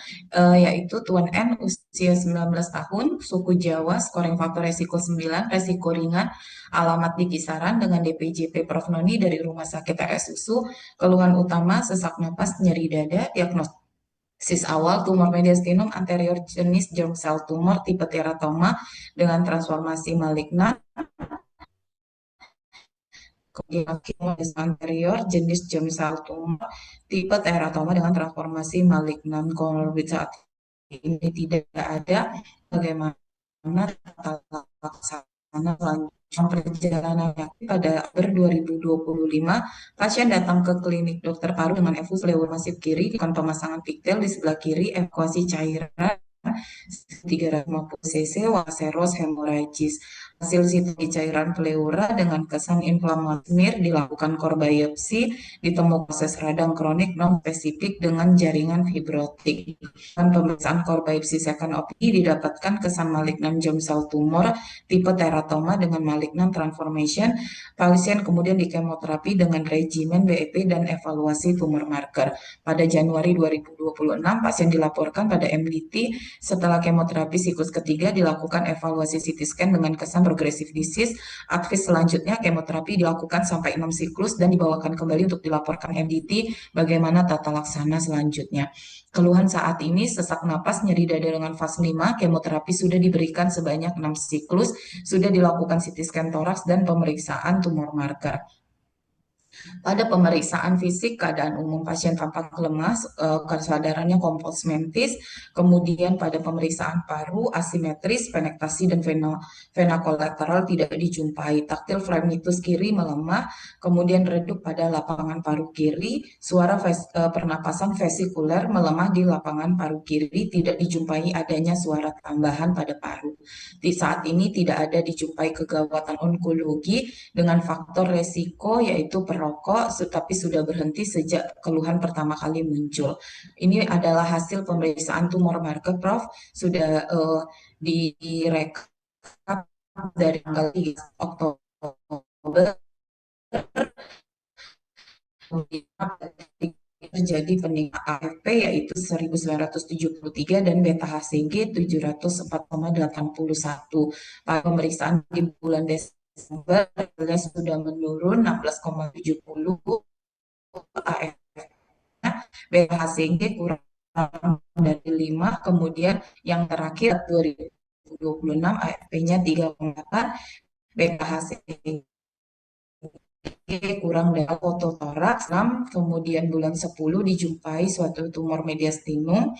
yaitu Tuan N, usia 19 tahun, suku Jawa, scoring faktor resiko 9, resiko ringan, alamat di kisaran dengan DPJP Prof Noni dari Rumah Sakit RSUSU, keluhan utama sesak napas, nyeri dada, diagnosis awal tumor mediastinum anterior jenis germ cell tumor tipe teratoma dengan transformasi malignan. Kemudian anterior jenis germ cell tumor tipe teratoma dengan transformasi malignan. Komorbid saat ini tidak ada. Bagaimana tata laksana selanjutnya perjalanan pada Oktober 2025, pasien datang ke klinik dokter paru dengan efus leukemia masif kiri, dengan pemasangan pigtail di sebelah kiri, evakuasi cairan 350 cc Waseros hemorrhagis. Hasil sitologi cairan pleura dengan kesan inflamasi dilakukan core biopsi, ditemukan proses radang kronik non spesifik dengan jaringan fibrotik. Dan pemeriksaan core biopsi second opini didapatkan kesan malignan germ cell tumor tipe teratoma dengan malignan transformation. Pasien kemudian dikemoterapi dengan regimen BEP dan evaluasi tumor marker. Pada Januari 2026, pasien dilaporkan pada MDT setelah kemoterapi siklus ketiga dilakukan evaluasi CT scan dengan kesan progresif disease. Advis selanjutnya kemoterapi dilakukan sampai 6 siklus dan dibawakan kembali untuk dilaporkan MDT bagaimana tata laksana selanjutnya. Keluhan saat ini sesak napas, nyeri dada dengan fase 5, kemoterapi sudah diberikan sebanyak 6 siklus, sudah dilakukan CT scan toraks dan pemeriksaan tumor marker. Pada pemeriksaan fisik, keadaan umum pasien tampak lemas, kesadarannya kompuls mentis, kemudian pada pemeriksaan paru, asimetris, penektasi, dan vena kolateral tidak dijumpai. Taktil fremitus kiri melemah, kemudian redup pada lapangan paru kiri, suara pernapasan vesikuler melemah di lapangan paru kiri, tidak dijumpai adanya suara tambahan pada paru. Di saat ini tidak ada dijumpai kegawatan onkologi dengan faktor resiko yaitu perokok, tapi sudah berhenti sejak keluhan pertama kali muncul. Ini adalah hasil pemeriksaan tumor marker, Prof. Sudah direkap dari tanggal 3 Oktober. Terjadi peningkatan AFP yaitu 1973 dan beta HCG 704,81. Pada pemeriksaan di bulan Desember sudah menurun 16,70 AFP. Beta HCG kurang dari 5, kemudian yang terakhir 2026 AFP-nya 3,8, beta HCG kurang dari fototoraks 6, kemudian bulan 10 dijumpai suatu tumor mediastinum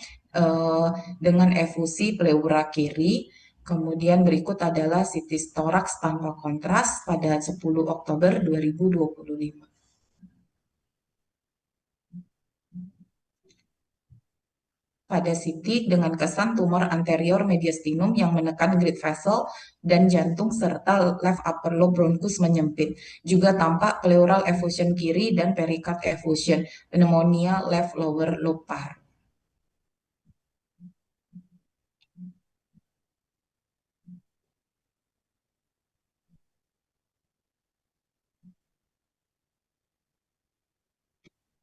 dengan efusi pleura kiri. Kemudian berikut adalah CT toraks tanpa kontras pada 10 Oktober 2025. Pada CT dengan kesan tumor anterior mediastinum yang menekan great vessel dan jantung serta left upper lobe bronchus menyempit. Juga tampak pleural effusion kiri dan pericard effusion, pneumonia left lower lobe paru.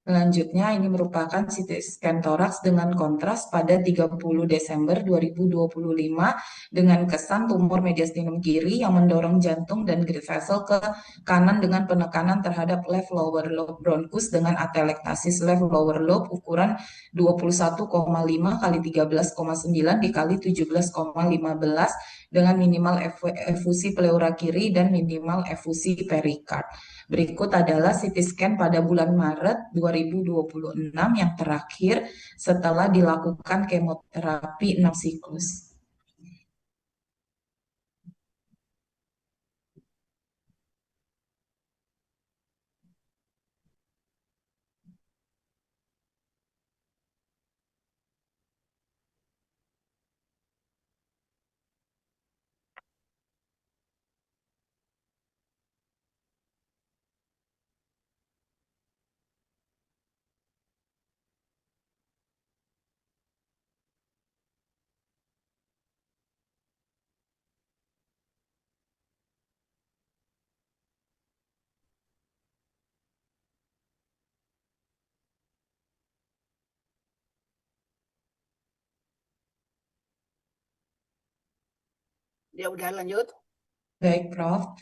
Selanjutnya ini merupakan CT scan toraks dengan kontras pada 30 Desember 2025 dengan kesan tumor mediastinum kiri yang mendorong jantung dan great vessel ke kanan dengan penekanan terhadap left lower lobe bronchus dengan atelektasis left lower lobe ukuran 21,5 kali 13,9 dikali 17,15 dengan minimal efusi pleura kiri dan minimal efusi perikard. Berikut adalah CT scan pada bulan Maret 2026 yang terakhir setelah dilakukan kemoterapi 6 siklus. Ya udah lanjut. Baik, Prof.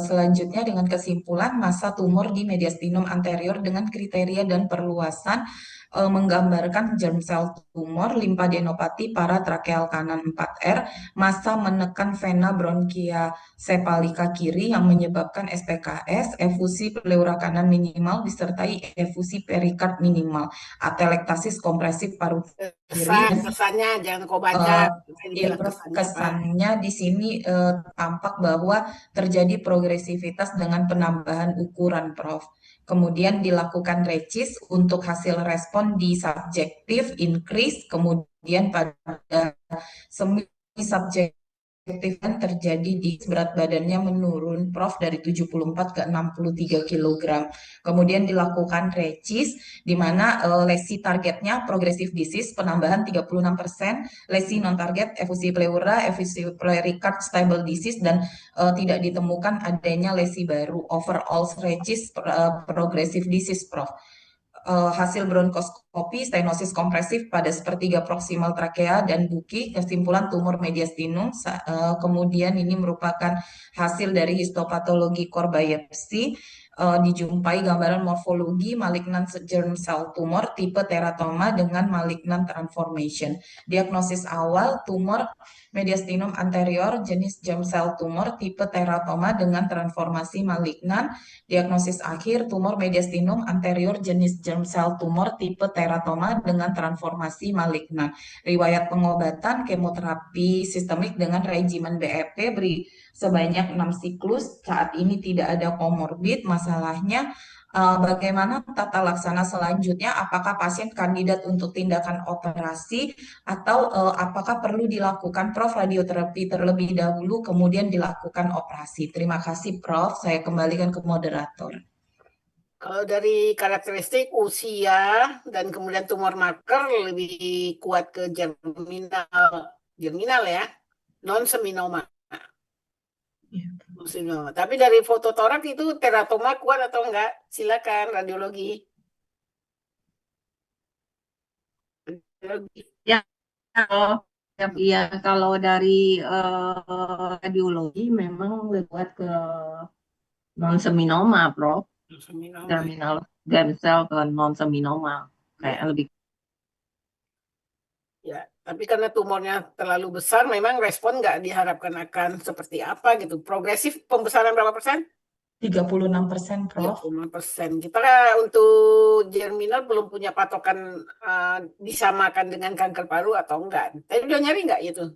Selanjutnya dengan kesimpulan massa tumor di mediastinum anterior dengan kriteria dan perluasan menggambarkan germ cell tumor, limfadenopati paratrakeal kanan 4R, massa menekan vena bronchia sepalika kiri yang menyebabkan SPKS, efusi pleura kanan minimal disertai efusi perikard minimal, atelektasis kompresif paru kiri. Kesannya jangan kau baca. Ya, Prof, kesannya di sini tampak bahwa terjadi progresivitas dengan penambahan ukuran, Prof. Kemudian dilakukan RECIST untuk hasil respon di subjektif increase, kemudian Kemudian pada semi subjektif terjadi di berat badannya menurun, Prof, dari 74 ke 63 kg. Kemudian dilakukan RECIST, di mana lesi targetnya progressive disease, penambahan 36%, lesi non-target, efusi pleura, efusi pleurisy stable disease, dan tidak ditemukan adanya lesi baru. Overall RECIST progressive disease, Prof. Hasil bronkoskopi stenosis kompresif pada sepertiga proksimal trakea dan buki, kesimpulan tumor mediastinum. Kemudian ini merupakan hasil dari histopatologi core biopsy. Dijumpai gambaran morfologi malignan germ cell tumor tipe teratoma dengan malignan transformation. Diagnosis awal tumor mediastinum anterior jenis germ cell tumor tipe teratoma dengan transformasi malignan. Diagnosis akhir tumor mediastinum anterior jenis germ cell tumor tipe teratoma dengan transformasi malignan. Riwayat pengobatan kemoterapi sistemik dengan regimen BEP beri sebanyak 6 siklus. Saat ini tidak ada komorbid. Masalahnya bagaimana tata laksana selanjutnya? Apakah pasien kandidat untuk tindakan operasi atau apakah perlu dilakukan Prof radioterapi terlebih dahulu kemudian dilakukan operasi? Terima kasih Prof. Saya kembalikan ke moderator. Kalau dari karakteristik usia dan kemudian tumor marker lebih kuat ke germinal ya, non seminoma. Tapi dari foto torak itu teratoma kuat atau enggak? Silakan radiologi. Ya, kalau dari radiologi memang lebih kuat ke non seminoma, Prof. Terminal germ cell ke non seminoma kayak lebih. Ya, tapi karena tumornya terlalu besar, memang respon nggak diharapkan akan seperti apa gitu. Progresif pembesaran berapa persen? 36%, Prof. 36%. Kita untuk germinal belum punya patokan disamakan dengan kanker paru atau enggak. Tapi udah nyari nggak itu?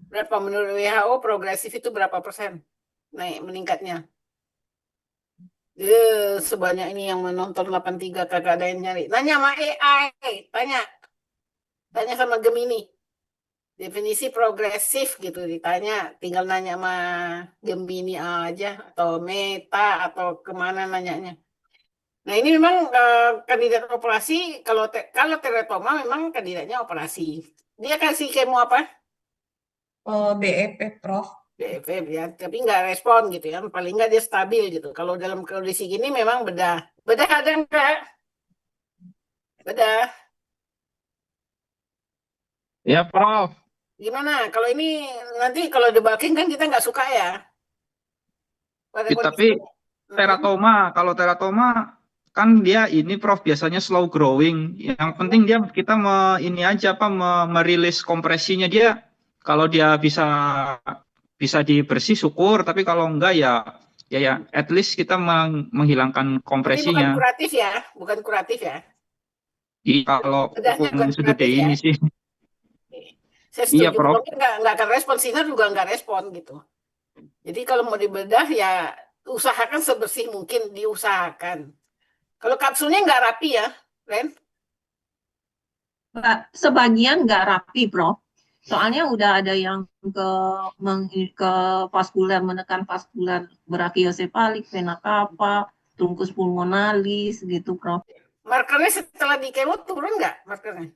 Berapa menurut WHO progresif itu berapa persen naik meningkatnya? Sebanyak ini yang menonton 83 kagak ada yang nyari. Nanya sama AI, tanya sama Gemini. Definisi progresif gitu ditanya, tinggal nanya sama Gemini aja atau Meta atau kemana nanyanya. Nah ini memang kandidat operasi kalau teratoma memang kandidatnya operasi. Dia kasih kemo apa? BEP, Prof. BEP ya, tapi nggak respon gitu ya. Paling nggak dia stabil gitu. Kalau dalam kondisi gini memang bedah ada enggak? Bedah. Ya, Prof. Gimana? Kalau ini nanti kalau debulking kan kita nggak suka ya. Pada Tapi teratoma, kalau teratoma kan dia ini Prof biasanya slow growing. Yang penting kita ini aja merilis kompresinya dia. Kalau dia bisa dibersih syukur, tapi kalau enggak ya at least kita menghilangkan kompresinya. Bukan kuratif ya. Iya, kalau segede ini sih. Saya setuju, iya, Prof. Nggak akan respon, sinar juga nggak respon gitu. Jadi kalau mau dibedah ya usahakan sebersih mungkin, diusahakan. Kalau kapsulnya nggak rapi ya, Ren? Sebagian nggak rapi, Prof. Soalnya udah ada yang ke vaskuler, menekan vaskuler brachiosefalik, vena cava, trunkus pulmonalis gitu, Prof. Markernya setelah di kemo turun nggak markernya?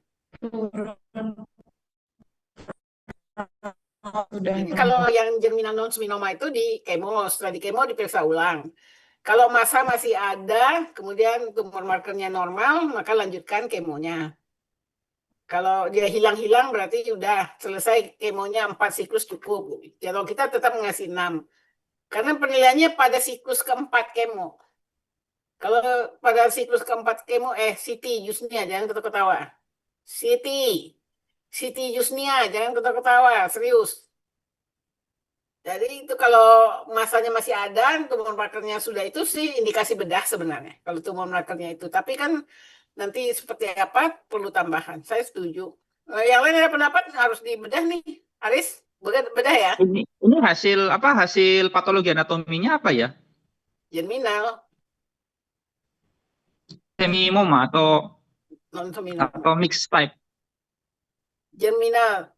Kalau yang germinal non seminoma itu di kemo, setelah di kemo diperiksa ulang. Kalau masa masih ada, kemudian tumor markernya normal, maka lanjutkan kemonya. Kalau dia hilang-hilang berarti sudah selesai kemonya 4 siklus cukup. Kalau kita tetap ngasih 6. Karena penilaiannya pada siklus keempat kemo. Kalau pada siklus keempat kemo, Siti Yusnia, jangan ketawa-ketawa. Siti Yusnia, jangan ketawa-ketawa, serius. Jadi itu kalau masanya masih ada, tumor markernya sudah itu sih indikasi bedah sebenarnya. Kalau tumor markernya itu. Tapi kan nanti seperti apa perlu tambahan. Saya setuju. Yang lain ada pendapat harus dibedah nih. Aris, bedah ya? Ini hasil patologi anatominya apa ya? Germinal. Semimoma atau Non-seminoma. atau mixed type? Germinal.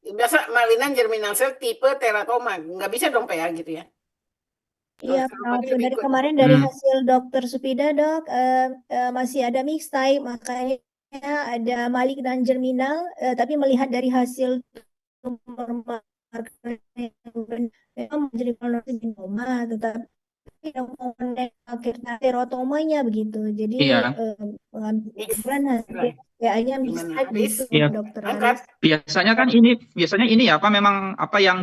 Biasa malinan germinal sel tipe teratoma. Nggak bisa dong PA gitu ya. Iya, Kalau Prof. lebih Dari ikut. kemarin dari hasil Dokter Supida, Dok, masih ada mixed type, makanya ada malignan germinal, tapi melihat dari hasil tumor marker memang germinal noduloma, tetapi komponen akhirnya terotomanya begitu. Jadi Iya. mengambil Mix. kesimpulan hasil PA-nya mixed Gimana? type Haris? gitu, Iya. Dokter Angkat. Haris. Biasanya ini ya apa memang apa yang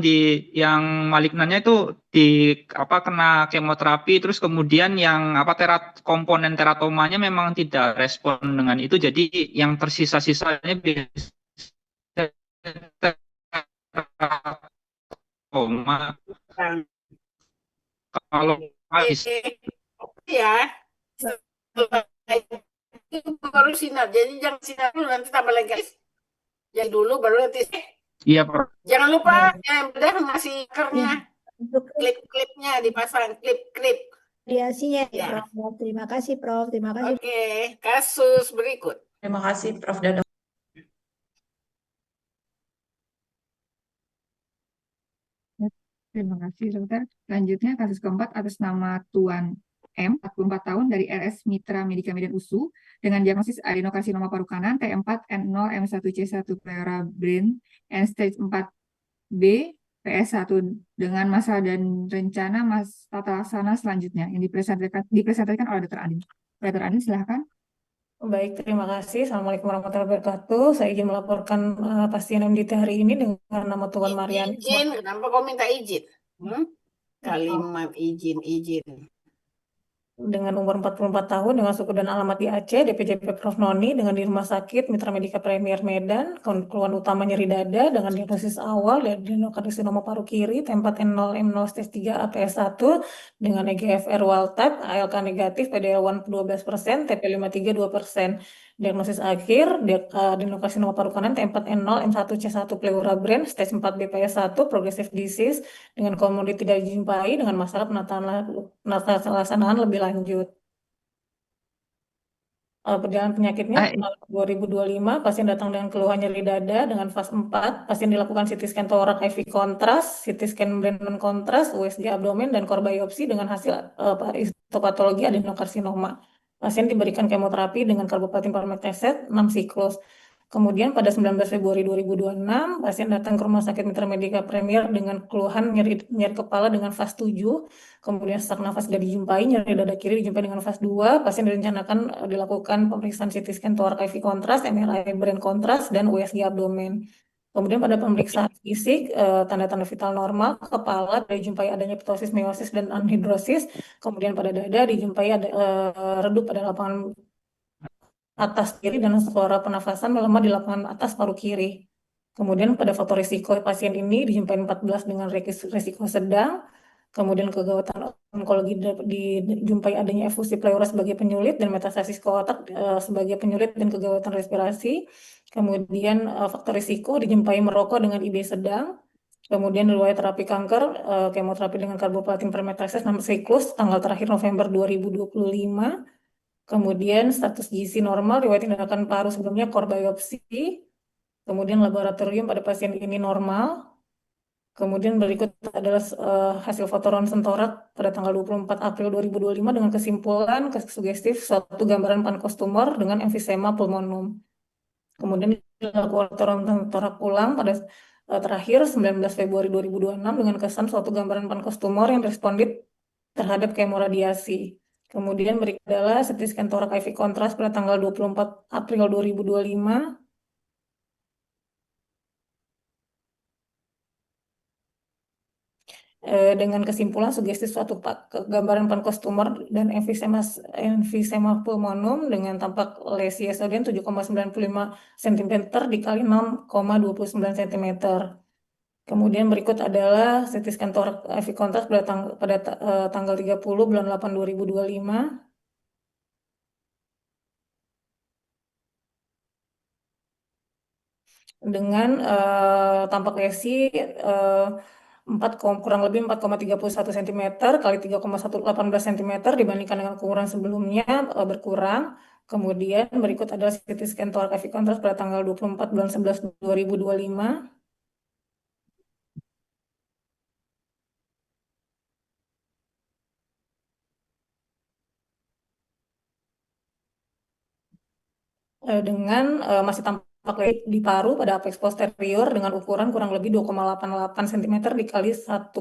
malignannya itu di apa kena kemoterapi terus kemudian yang apa komponen teratomanya memang tidak respon dengan itu, jadi yang tersisa-sisanya biasanya teratoma. Nah, Kalau ya, setelah itu baru sinar. Jadi jangan sinar dulu, nanti tambah lagi. Jadi dulu baru nanti. iya, Prof. Jangan lupa bedah masih kernya, Untuk klip-klipnya dipasang, klip-klip. radiasinya ya, Ya. Prof. Terima kasih, Prof. Terima kasih. Oke, kasus berikut. Terima kasih, Prof. Dado. Terima kasih, Dokter. Selanjutnya kasus keempat atas nama Tuan M, 44 tahun dari RS Mitra Medika Medan USU dengan diagnosis adenokarsinoma paru kanan T4N0 M1C1 pleura brain and stage 4B PS1 dengan masalah dan rencana tata laksana selanjutnya yang dipresentasikan oleh Dr. Adin. Dr. Adin, silahkan. Baik, terima kasih. Assalamualaikum warahmatullahi wabarakatuh. Saya izin melaporkan pasien MDT hari ini dengan nama Tuan Mariani. Izin, kenapa kau minta izin? Kalimat izin. Dengan umur 44 tahun, dengan suku dan alamat di Aceh, DPJP Prof. Noni, dengan di Rumah Sakit Mitra Medika Premier Medan, keluhan utama nyeri dada, dengan diagnosis awal adenokarsinoma paru kiri, T4N0 M0 stage 3 APS1, dengan EGFR wild type, ALK negatif, PD-L1 12%, TP53 2%. Diagnosis akhir, adenokarsinoma paru kanan T4N0 M1C1 pleura brain, stage 4 BPS1, progressive disease, dengan komorbid tidak dijumpai, dengan masalah pelaksanaan lebih lanjut. Perjalanan penyakitnya 2025, pasien datang dengan keluhan nyeri dada dengan fase 4, pasien dilakukan CT scan torak IV kontras, CT scan brain non kontras, USG abdomen, dan core biopsi dengan hasil histopatologi adenokarsinoma. Pasien diberikan kemoterapi dengan karboplatin palmeteset 6 siklus. Kemudian pada 19 Februari 2026, pasien datang ke Rumah Sakit Mitra Medika Premier dengan keluhan nyeri kepala dengan fase 7, kemudian sesak nafas tidak dijumpai, nyeri dada kiri dijumpai dengan fase 2, pasien direncanakan dilakukan pemeriksaan CT scan torak IV kontras, MRI brain kontras, dan USG abdomen. Kemudian pada pemeriksaan fisik, tanda-tanda vital normal, kepala dijumpai adanya ptosis, meiosis, dan anhidrosis, kemudian pada dada dijumpai ada redup pada lapangan atas kiri dan suara pernafasan melemah di lapangan atas paru kiri. Kemudian pada faktor risiko pasien ini dijumpai 14 dengan risiko sedang. Kemudian kegawatan onkologi dijumpai adanya efusi pleura sebagai penyulit dan metastasis ke otak sebagai penyulit dan kegawatan respirasi. Kemudian faktor risiko dijumpai merokok dengan IB sedang. Kemudian riwayat terapi kanker, kemoterapi dengan karboplatin palmeteset 6 siklus tanggal terakhir November 2025. Kemudian status gizi normal, riwayat tindakan paru sebelumnya core biopsi. Kemudian laboratorium pada pasien ini normal. Kemudian berikut adalah hasil foto ronsen torak pada tanggal 24 April 2025 dengan kesimpulan sugestif suatu gambaran pankreas tumor dengan emfisema pulmonum. Kemudian dilakukan foto ronsen torak ulang pada terakhir 19 Februari 2026 dengan kesan suatu gambaran pankreas tumor yang respondit terhadap kemoradiasi. Kemudian berikut adalah CT scan torak IV kontras pada tanggal 24 April 2025. Dengan kesimpulan sugesti suatu gambaran pankreas tumor dan emfisema pulmonum dengan tampak lesi esogen 7,95 cm dikali 6,29 cm. Kemudian berikut adalah CT scan torak IV kontras pada tanggal 30 bulan 8 2025. Dengan tampak lesi kurang lebih 4,31 cm kali 3,18 cm dibandingkan dengan ukuran sebelumnya berkurang. Kemudian berikut adalah CT scan thorax IV kontras pada tanggal 24 bulan 11 2025. Dengan masih tampak leak di paru pada apex posterior dengan ukuran kurang lebih 2,88 cm dikali 1,66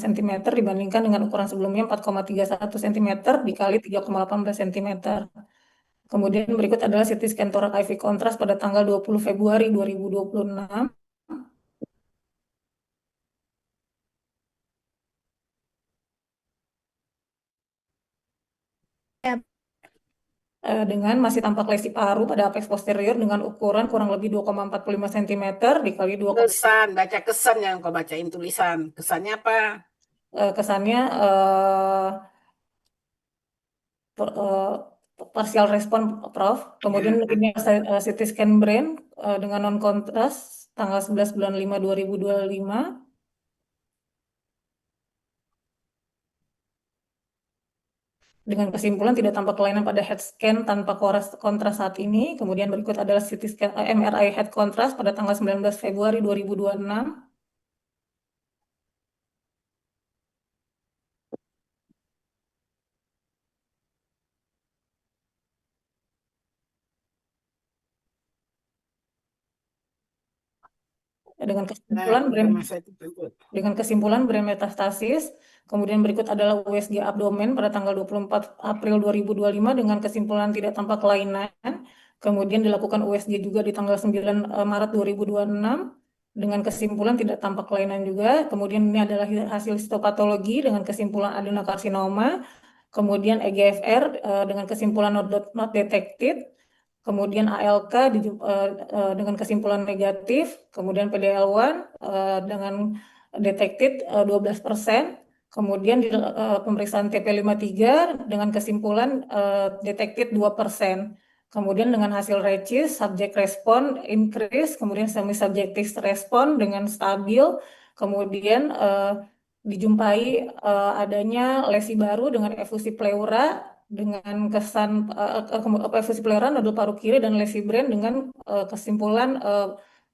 cm dibandingkan dengan ukuran sebelumnya 4,31 cm dikali 3,18 cm. Kemudian berikut adalah CT scan thorax IV kontras pada tanggal 20 Februari 2026. Dengan masih tampak lesi paru pada apex posterior dengan ukuran kurang lebih 2,45 cm dikali 2, Kesan, baca kesan yang kau bacain tulisan. Kesannya apa? kesannya partial respon, Prof. Kemudian ini CT scan brain dengan non kontras tanggal 11 bulan 5 2025. Dengan kesimpulan tidak tampak kelainan pada head scan tanpa kontras saat ini. Kemudian berikut adalah CT scan MRI head kontras pada tanggal 19 Februari 2026. Dengan kesimpulan brain metastasis. Kemudian berikut adalah USG abdomen pada tanggal 24 April 2025 dengan kesimpulan tidak tampak kelainan. Kemudian dilakukan USG juga di tanggal 9 Maret 2026 dengan kesimpulan tidak tampak kelainan juga. Kemudian ini adalah hasil histopatologi dengan kesimpulan adenokarsinoma. Kemudian EGFR dengan kesimpulan not detected. Kemudian ALK dengan kesimpulan negatif, kemudian PDL1 dengan detected 12%, kemudian di pemeriksaan TP53 dengan kesimpulan detected 2%. Kemudian dengan hasil RECIST, subject respon increase, kemudian semi-subjective respon dengan stabil, kemudian dijumpai adanya lesi baru dengan efusi pleura, dengan kesan efusi pleura, nodul paru kiri, dan lesi brain dengan kesimpulan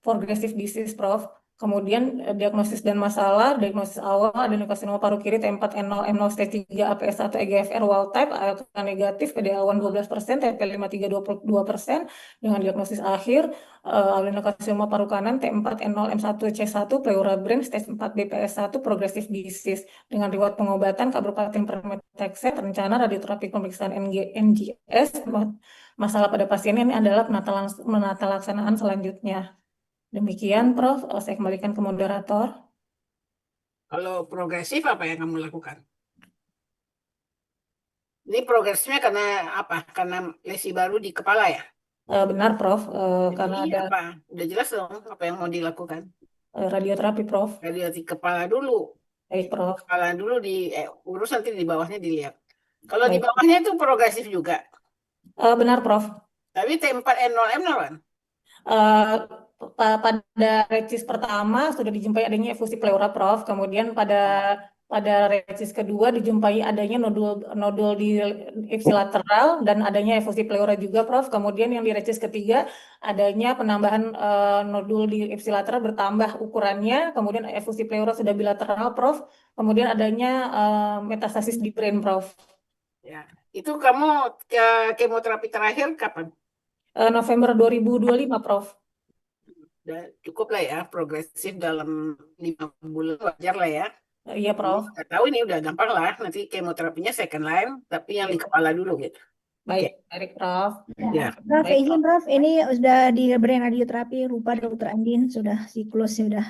progressive disease, Prof. Kemudian diagnosis dan masalah, diagnosis awal adenokarsinoma paru kiri T4N0 M0 stage 3 APS1 EGFR wild type, ALK negatif, PDL1 12%, TP53 22%, dengan diagnosis akhir adenokarsinoma paru kanan T4N0 M1 C1 pleura brain stage 4 BPS1 progressive disease, dengan riwayat pengobatan carboplatin permethexate, rencana radioterapi pemeriksaan NGS. Masalah pada pasien ini adalah penata laksanaan selanjutnya. Demikian, Prof. Saya kembalikan ke moderator. Kalau progresif apa yang kamu lakukan? Ini progresifnya karena apa? Karena lesi baru di kepala ya? Benar, Prof. Karena Jadi ada apa? Udah jelas dong apa yang mau dilakukan? radioterapi, Prof. Radioterapi kepala dulu. Baik, Prof. Kepala dulu urus, nanti di bawahnya dilihat. Kalau di Baik. bawahnya itu progresif juga. Benar, Prof. Tapi T4N0M0 kan? Pada RECIST pertama sudah dijumpai adanya efusi pleura, Prof. Kemudian pada RECIST kedua dijumpai adanya nodul di ipsilateral dan adanya efusi pleura juga, Prof. Kemudian yang di RECIST ketiga adanya penambahan nodul di ipsilateral bertambah ukurannya, kemudian efusi pleura sudah bilateral, Prof. Kemudian adanya metastasis di brain, Prof. Ya, itu kamu kemoterapi terakhir kapan? November 2025, Prof. Udah cukup lah ya, progresif dalam 5 bulan wajar lah ya. Iya, Prof. Nggak tahu ini udah gampang lah, nanti kemoterapinya second line, tapi yang di kepala dulu gitu. Baik, Baik, Prof. Ya. Prof, Baik, izin Prof, ini sudah diberi radioterapi rupa Dr. Andin, sudah siklus sudah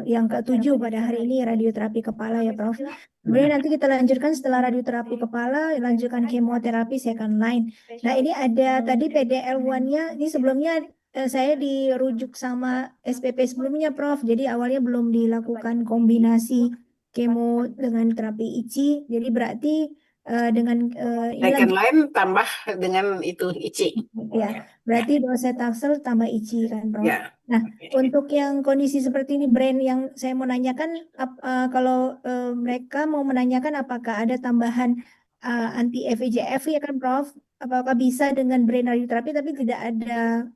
yang ke-7 pada hari ini radioterapi kepala ya, Prof. Kemudian nanti kita lanjutkan setelah radioterapi kepala, lanjutkan kemoterapi second line. Nah, ini ada tadi PDL1-nya, ini sebelumnya saya dirujuk sama SPP sebelumnya, Prof. Jadi awalnya belum dilakukan kombinasi kemo dengan terapi ICI, jadi berarti dengan ini Second line tambah dengan itu ICI. ya, berarti docetaxel tambah ICI kan, Prof. Ya. Nah, untuk yang kondisi seperti ini, brain yang saya mau nanyakan, kalau mereka mau menanyakan apakah ada tambahan anti FVGF ya kan, Prof? apakah bisa dengan brain radioterapi tapi tidak ada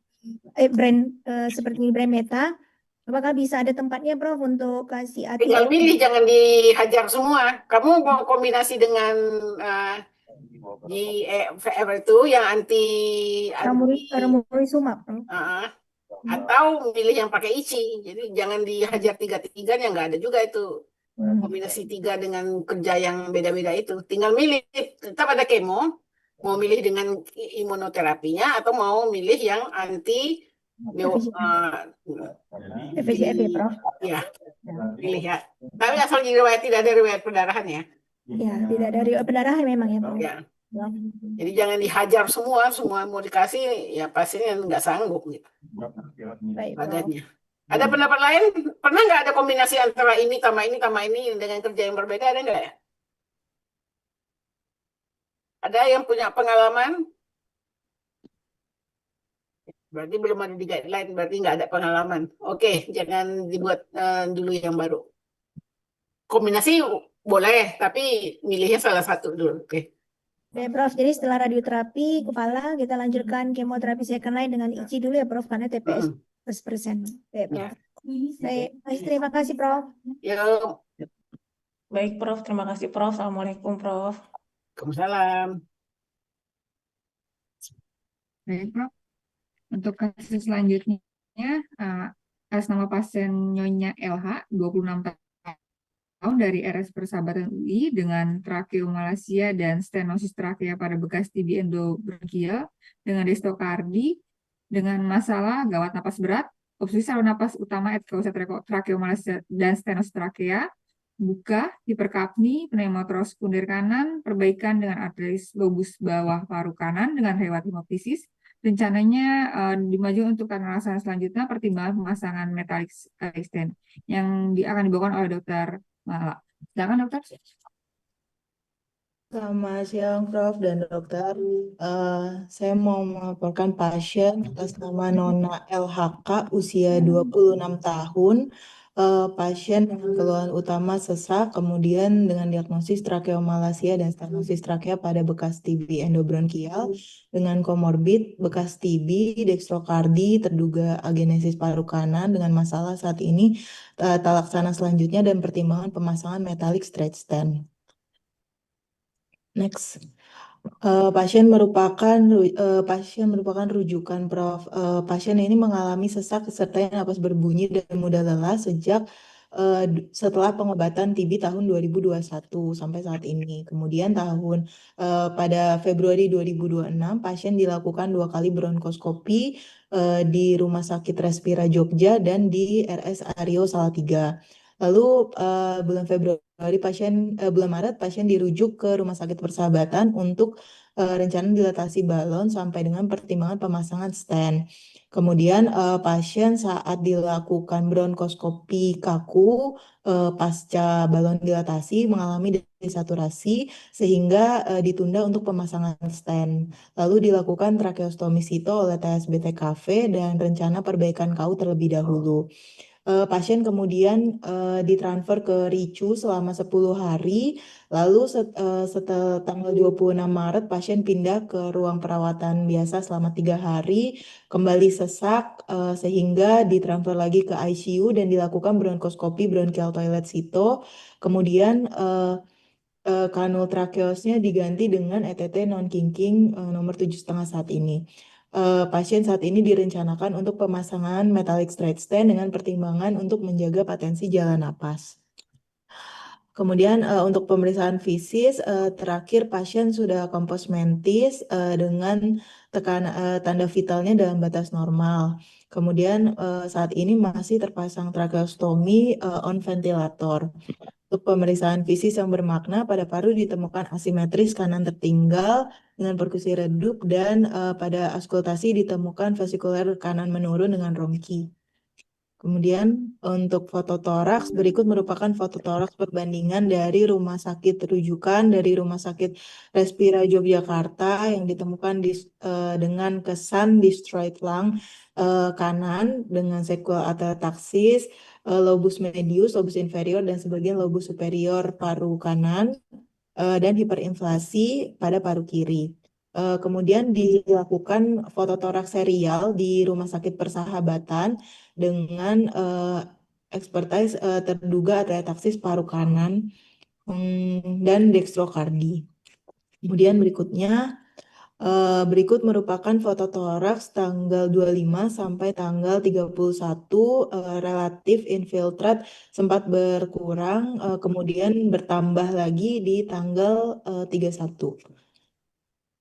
seperti brain meta, apakah bisa ada tempatnya Prof untuk kasih Tinggal ATM? milih, jangan dihajar semua. Kamu mau kombinasi dengan GFR itu yang anti Ramurisumab, Prof. atau milih yang pakai ICI. Jadi jangan dihajar tiga-tiganya, nggak ada juga itu kombinasi 3 dengan kerja yang beda-beda itu. Tinggal milih, tetap ada kemo, mau milih dengan imunoterapinya atau mau milih yang anti FGF ya, Prof. ya, pilih ya. Tapi asal tidak ada riwayat perdarahan ya. Ya, tidak dari pendarahan memang ya, Prof. Ya. Jadi jangan dihajar semua mau dikasih, ya pastinya nggak sanggup gitu Baik, Prof. badannya. Ada pendapat lain? Pernah nggak ada kombinasi antara ini sama ini dengan kerja yang berbeda, ada nggak ya? Ada yang punya pengalaman? Berarti belum ada di guideline, berarti nggak ada pengalaman. Oke, jangan dibuat dulu yang baru. Kombinasi boleh, tapi milihnya salah satu dulu. Oke. Baik, Prof. Jadi setelah radioterapi kepala, kita lanjutkan kemoterapi second line dengan ICI dulu ya, Prof. Karena TPS 100%. Baik, Prof. Baik, terima kasih, Prof. Yuk. Baik, Prof. Terima kasih, Prof. Assalamualaikum, Prof. Waalaikumsalam. Baik, Prof. Untuk kasus selanjutnya, atas nama pasien Nyonya LH, 26 tahun dari RS Persahabatan UI dengan trakeomalacia dan stenosis trakea pada bekas TB endobronkial dengan destokardi dengan masalah gawat napas berat, obstruksi saluran napas utama etkausa trakeomalacia dan stenosis trakea, buka, hiperkapni, pneumotorax sekunder kanan, perbaikan dengan arteris lobus bawah paru kanan dengan lewat hemoptisis. Rencananya dimajukan untuk kanalisasi selanjutnya pertimbangan pemasangan metalik stent yang akan dibawakan oleh Dokter Mala. Silakan Dokter. Selamat siang Prof dan Dokter. Saya mau melaporkan pasien atas nama Nona LHK usia 26 tahun. Pasien dengan keluhan utama sesak, kemudian dengan diagnosis trakeomalacia dan stenosis trakea pada bekas TB endobronkial dengan komorbid bekas TB, dextrokardi, terduga agenesis paru kanan dengan masalah saat ini talaksana selanjutnya dan pertimbangan pemasangan metalik stretch stent. Next. Pasien merupakan rujukan Prof. Pasien ini mengalami sesak disertai napas berbunyi dan mudah lelah sejak setelah pengobatan TB tahun 2021 sampai saat ini. Kemudian pada Februari 2026 pasien dilakukan 2 kali bronkoskopi di Rumah Sakit Respira Jogja dan di RS Aryo Salatiga. Lalu bulan Maret pasien dirujuk ke Rumah Sakit Persahabatan untuk rencana dilatasi balon sampai dengan pertimbangan pemasangan stent. Kemudian pasien saat dilakukan bronkoskopi kaku pasca balon dilatasi mengalami desaturasi sehingga ditunda untuk pemasangan stent. Lalu dilakukan tracheostomi sito oleh TSBTKV dan rencana perbaikan KU terlebih dahulu. Pasien kemudian ditransfer ke RICU selama 10 hari, lalu setelah tanggal 26 Maret pasien pindah ke ruang perawatan biasa selama 3 hari, kembali sesak sehingga ditransfer lagi ke ICU dan dilakukan bronkoskopi bronchial toilet sito, kemudian kanul trakeosnya diganti dengan ETT non-kinking nomor 7,5 saat ini. Pasien saat ini direncanakan untuk pemasangan metalik stretch stent dengan pertimbangan untuk menjaga patensi jalan napas. Kemudian untuk pemeriksaan fisis, terakhir pasien sudah kompos mentis dengan tanda vitalnya dalam batas normal. Kemudian saat ini masih terpasang tracheostomi on ventilator. Untuk pemeriksaan fisis yang bermakna pada paru ditemukan asimetris kanan tertinggal dengan perkusi redup dan pada auskultasi ditemukan vesikuler kanan menurun dengan ronki. Kemudian untuk foto toraks berikut merupakan foto toraks perbandingan dari rumah sakit rujukan dari Rumah Sakit Respira Yogyakarta yang ditemukan dengan kesan destroyed lung kanan dengan sequel atelektasis, lobus medius, lobus inferior dan sebagian lobus superior paru kanan dan hiperinflasi pada paru kiri. Kemudian dilakukan fototoraks serial di Rumah Sakit Persahabatan dengan expertise terduga atelektasis paru kanan dan dextrokardi. Kemudian berikut merupakan fototoraks tanggal 25 sampai tanggal 31, relatif infiltrat sempat berkurang, kemudian bertambah lagi di tanggal 31.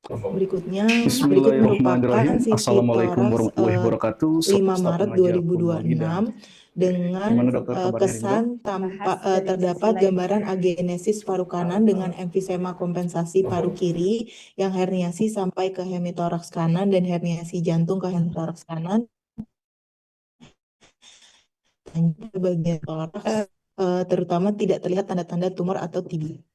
Berikut merupakan Bismillahirrahmanirrahim. CT Assalamualaikum toraks warahmatullahi wabarakatuh. 5 Staf Maret pengajar 2026 dengan Gimana dokter kabarnya hari ini, Dok? kesan terdapat gambaran agenesis paru kanan dengan emfisema kompensasi paru kiri yang herniasi sampai ke hemitoraks kanan dan herniasi jantung ke hemitoraks kanan. Bagian toraks terutama tidak terlihat tanda-tanda tumor atau TB.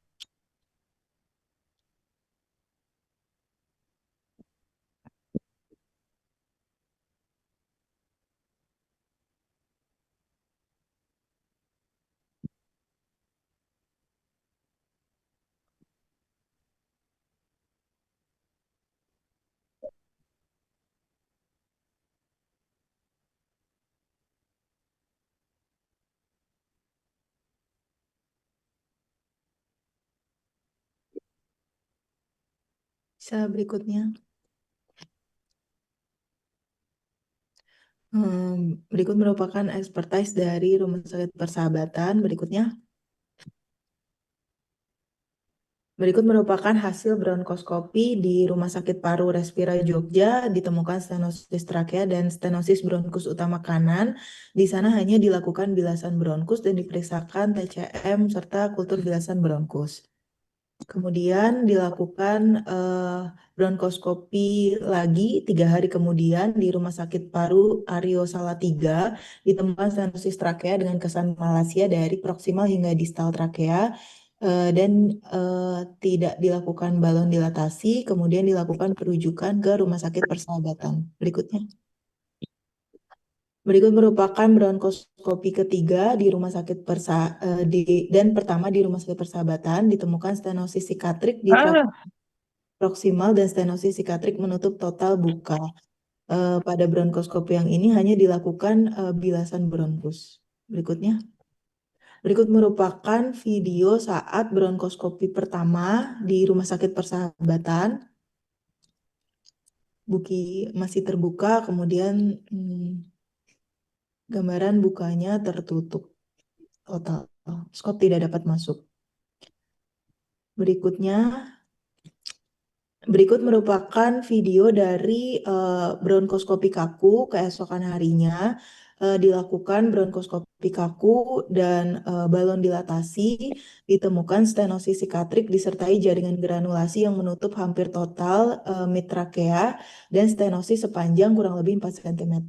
Bisa berikutnya. Berikut merupakan expertise dari Rumah Sakit Persahabatan. Berikut merupakan hasil bronkoskopi di Rumah Sakit Paru Respira Jogja. Ditemukan stenosis trakea dan stenosis bronkus utama kanan. Di sana hanya dilakukan bilasan bronkus dan diperiksakan TCM serta kultur bilasan bronkus. Kemudian dilakukan bronkoskopi lagi 3 hari kemudian di Rumah Sakit Paru Aryo Salatiga. Ditemukan stenosis trakea dengan kesan malasia dari proksimal hingga distal trakea dan tidak dilakukan balon dilatasi. Kemudian dilakukan perujukan ke Rumah Sakit Persahabatan. Berikut merupakan bronkoskopi ketiga di Rumah Sakit dan pertama di Rumah Sakit Persahabatan. Ditemukan stenosis sikatrik di proksimal dan stenosis sikatrik menutup total buka. Pada bronkoskopi yang ini hanya dilakukan bilasan bronkus. Berikut merupakan video saat bronkoskopi pertama di Rumah Sakit Persahabatan. Buki masih terbuka, kemudian gambaran bukanya tertutup total. Skop tidak dapat masuk. Berikut merupakan video dari bronkoskopi kaku keesokan harinya. Dilakukan bronkoskopi kaku dan balon dilatasi. Ditemukan stenosis sikatrik disertai jaringan granulasi yang menutup hampir total midtrakea dan stenosis sepanjang kurang lebih 4 cm.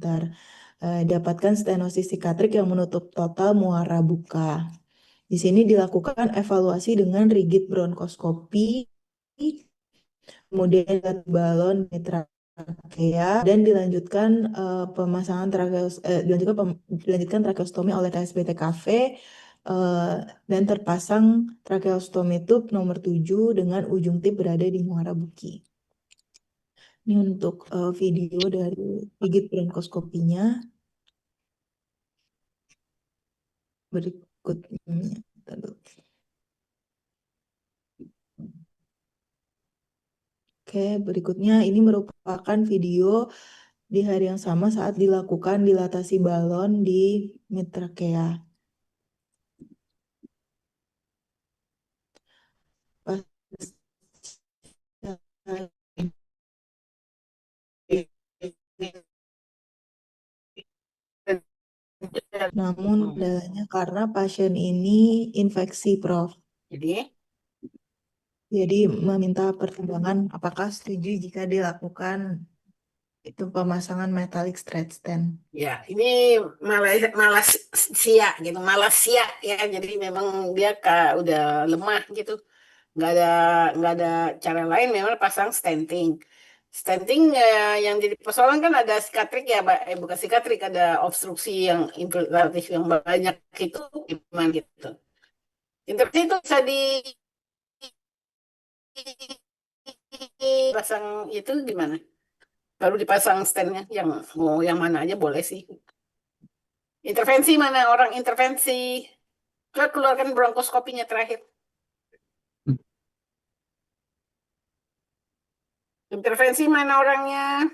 Dapatkan stenosis sikatrik yang menutup total muara buka. Di sini dilakukan evaluasi dengan rigid bronkoskopi, kemudian balon trakea dan dilanjutkan dilanjutkan trakeostomi oleh TSBT-KV dan terpasang trakeostomi tube nomor 7 dengan ujung tip berada di muara buki. Ini untuk video dari rigid bronkoskopinya. Berikutnya. Oke, berikutnya ini merupakan video di hari yang sama saat dilakukan dilatasi balon di midtrakea. Namun kendalanya karena pasien ini infeksi, Prof. Jadi meminta pertimbangan apakah setuju jika dilakukan itu pemasangan metallic straight stent. Ya, ini Malaysia gitu, Malaysia ya. Jadi memang dia udah lemah gitu. Nggak ada cara lain memang pasang stenting. Stenting yang jadi persoalan kan ada sikatrik ya, bukan sikatrik, ada obstruksi yang infiltratif yang banyak itu gimana gitu. Infeksi itu bisa pasang itu gimana? Baru dipasang stand-nya yang mau yang mana aja boleh sih. Intervensi mana orang intervensi? Keluarkan bronkoskopinya terakhir. Intervensi mana orangnya?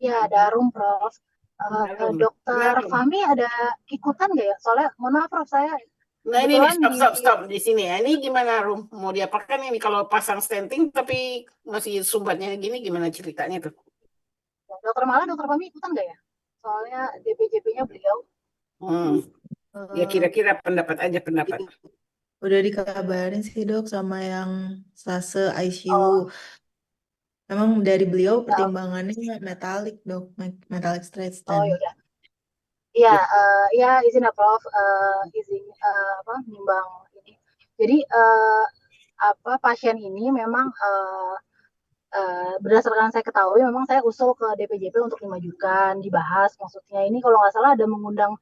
Ya, ada Arum, Prof. Arum. Dokter Arum. Fahmi ada ikutan nggak ya? Soalnya, mohon maaf, Prof, saya Nah ini nih, kebetulan stop di sini ya. Ini gimana Rum? Mau diapakan ini kalau pasang stenting tapi masih sumbatnya gini gimana ceritanya tuh? Dokter Mala, Dokter Fahmi ikutan nggak ya? Soalnya DPJP-nya beliau. Ya kira-kira pendapat aja pendapat. Udah dikabarin sih dok sama yang stase ICU. Oh. Memang dari beliau pertimbangannya metalik dok, metalik straight Oh stand. yaudah. Iya, ya izin ya Prof, izin nimbang ini. Jadi pasien ini memang berdasarkan saya ketahui memang saya usul ke DPJP untuk dimajukan, dibahas. Maksudnya ini kalau nggak salah ada mengundang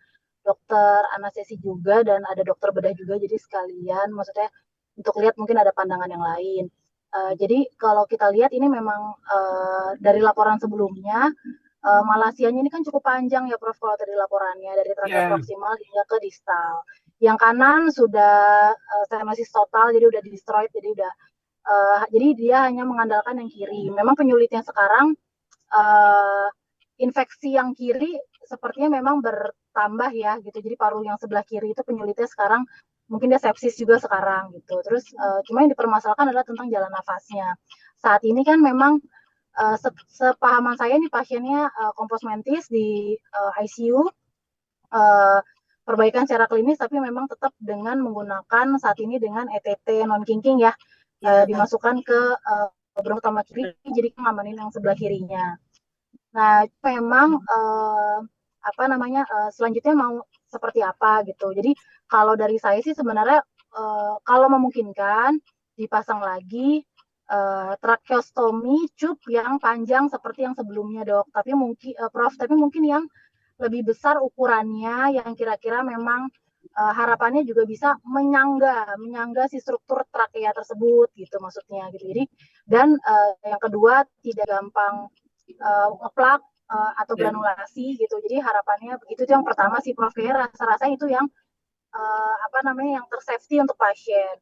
dokter anestesi juga dan ada dokter bedah juga, jadi sekalian maksudnya untuk lihat mungkin ada pandangan yang lain. Jadi kalau kita lihat ini memang dari laporan sebelumnya malasianya ini kan cukup panjang ya Prof, kalau tadi laporannya dari trakea proksimal hingga ke distal. Yang kanan sudah stenosis total, jadi udah destroyed, jadi dia hanya mengandalkan yang kiri. Memang penyulitnya sekarang infeksi yang kiri sepertinya memang bertambah ya gitu. Jadi paru yang sebelah kiri itu penyulitnya sekarang mungkin dia sepsis juga sekarang gitu. Terus cuma yang dipermasalahkan adalah tentang jalan nafasnya. Saat ini kan memang sepahaman saya nih pasiennya kompos mentis di ICU, perbaikan secara klinis tapi memang tetap dengan menggunakan saat ini dengan ETT non kinking ya, dimasukkan ke bronko utama kiri, jadi ngamanin yang sebelah kirinya. Nah memang selanjutnya mau seperti apa gitu. Jadi kalau dari saya sih sebenarnya kalau memungkinkan dipasang lagi tracheostomi cup yang panjang seperti yang sebelumnya dok, tapi mungkin yang lebih besar ukurannya yang kira-kira memang harapannya juga bisa menyangga si struktur trakea tersebut gitu maksudnya gitu. Jadi dan yang kedua tidak gampang ngeplak atau granulasi gitu. Jadi harapannya begitu, itu yang pertama sih Prof. Rasa-rasa itu yang yang tersafety untuk pasien.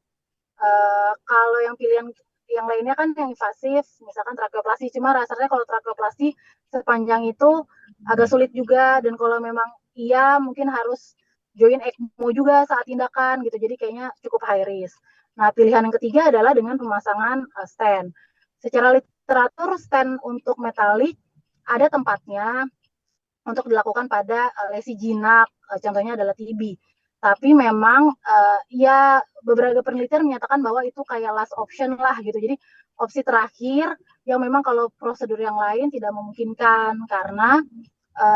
Kalau yang pilihan yang lainnya kan yang invasif, misalkan trakeoplasti. Cuma rasanya kalau trakeoplasti sepanjang itu agak sulit juga, dan kalau memang iya mungkin harus join ECMO juga saat tindakan gitu. Jadi kayaknya cukup high risk. Nah, pilihan yang ketiga adalah dengan pemasangan stent. Secara literatur stent untuk metalik ada tempatnya untuk dilakukan pada lesi jinak, contohnya adalah TB. Tapi memang ya beberapa penelitian menyatakan bahwa itu kayak last option lah gitu. Jadi opsi terakhir yang memang kalau prosedur yang lain tidak memungkinkan karena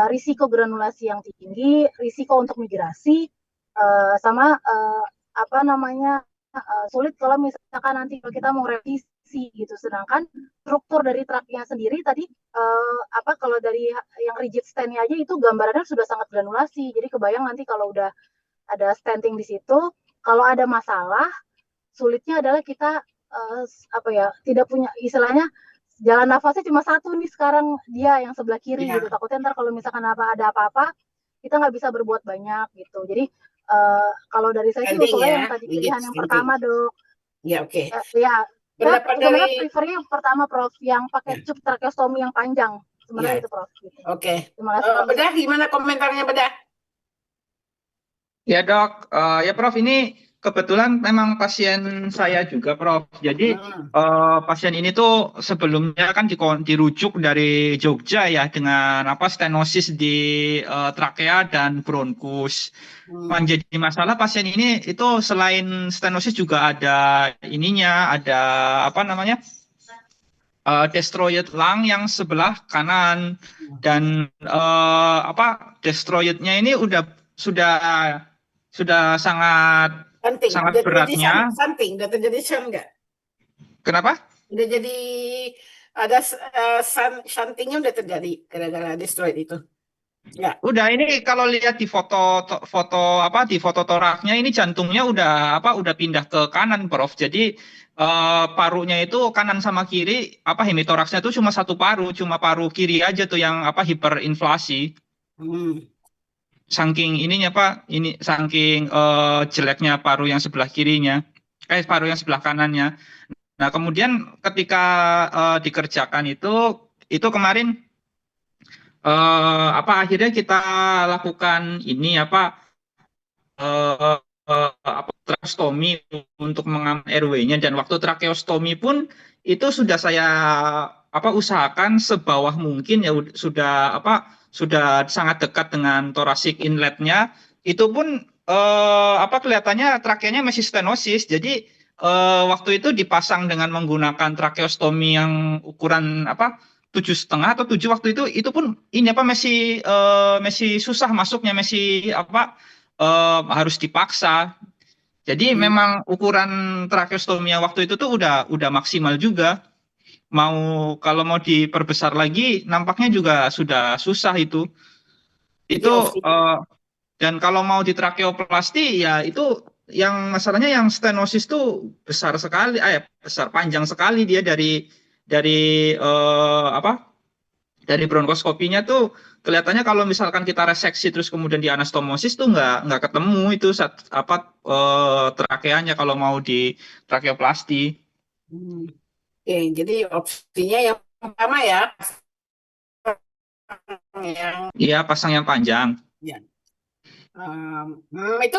risiko granulasi yang tinggi, risiko untuk migrasi, sama sulit kalau misalkan nanti kita mau revisi gitu. Sedangkan struktur dari traknya sendiri tadi kalau dari yang rigid stand-nya aja itu gambarannya sudah sangat granulasi. Jadi kebayang nanti kalau udah ada stenting di situ, kalau ada masalah, sulitnya adalah kita tidak punya istilahnya jalan nafasnya cuma satu nih sekarang dia yang sebelah kiri gitu. Takutnya ntar kalau misalkan ada apa-apa, kita nggak bisa berbuat banyak gitu. Jadi kalau dari saya sih usulnya yang tadi pilihan yang pertama dok. Ya oke. Sebenarnya prefernya yang pertama Prof, yang pakai cup tracheostomi yang panjang. Sebenarnya itu Prof. Gitu. Oke. Terima kasih. Bedah gimana komentarnya Bedah? Ya dok, ya Prof, ini kebetulan memang pasien saya juga Prof. Jadi pasien ini tuh sebelumnya kan dirujuk dari Jogja ya dengan stenosis di trakea dan bronkus. Menjadi masalah pasien ini itu selain stenosis juga ada destroyed lung yang sebelah kanan, dan destroyednya ini sudah sangat beratnya. Udah terjadi shunt nggak? Kenapa? Udah jadi ada shuntingnya udah terjadi gara-gara destroyed itu. Ya. Udah ini kalau lihat di foto apa di foto toraknya ini jantungnya udah pindah ke kanan, Prof. Jadi parunya itu kanan sama kiri hemitoraksnya itu cuma satu paru, cuma paru kiri aja tuh yang hiperinflasi. Hmm. Saking ininya ini saking jeleknya paru yang sebelah kirinya, paru yang sebelah kanannya. Nah, kemudian ketika dikerjakan itu kemarin akhirnya kita lakukan ini tracheostomi untuk mengaman RW-nya, dan waktu tracheostomi pun itu sudah saya usahakan sebawah mungkin ya, sudah sangat dekat dengan thoracic inlet-nya. Itu pun kelihatannya trakeanya masih stenosis. Jadi waktu itu dipasang dengan menggunakan tracheostomi yang ukuran 7,5 atau 7 waktu itu pun ini masih susah masuknya, masih harus dipaksa. Jadi memang ukuran tracheostomia waktu itu tuh udah maksimal juga. Kalau mau diperbesar lagi nampaknya juga sudah susah itu. Dan kalau mau di tracheoplasti ya itu yang masalahnya yang stenosis tuh besar sekali, besar panjang sekali dia dari dari bronkoskopinya tuh kelihatannya kalau misalkan kita reseksi terus kemudian di anastomosis tuh nggak ketemu itu trakeanya kalau mau di trakeoplasti. Oke, jadi opsinya yang pertama ya, Iya, pasang yang panjang. Ya. Itu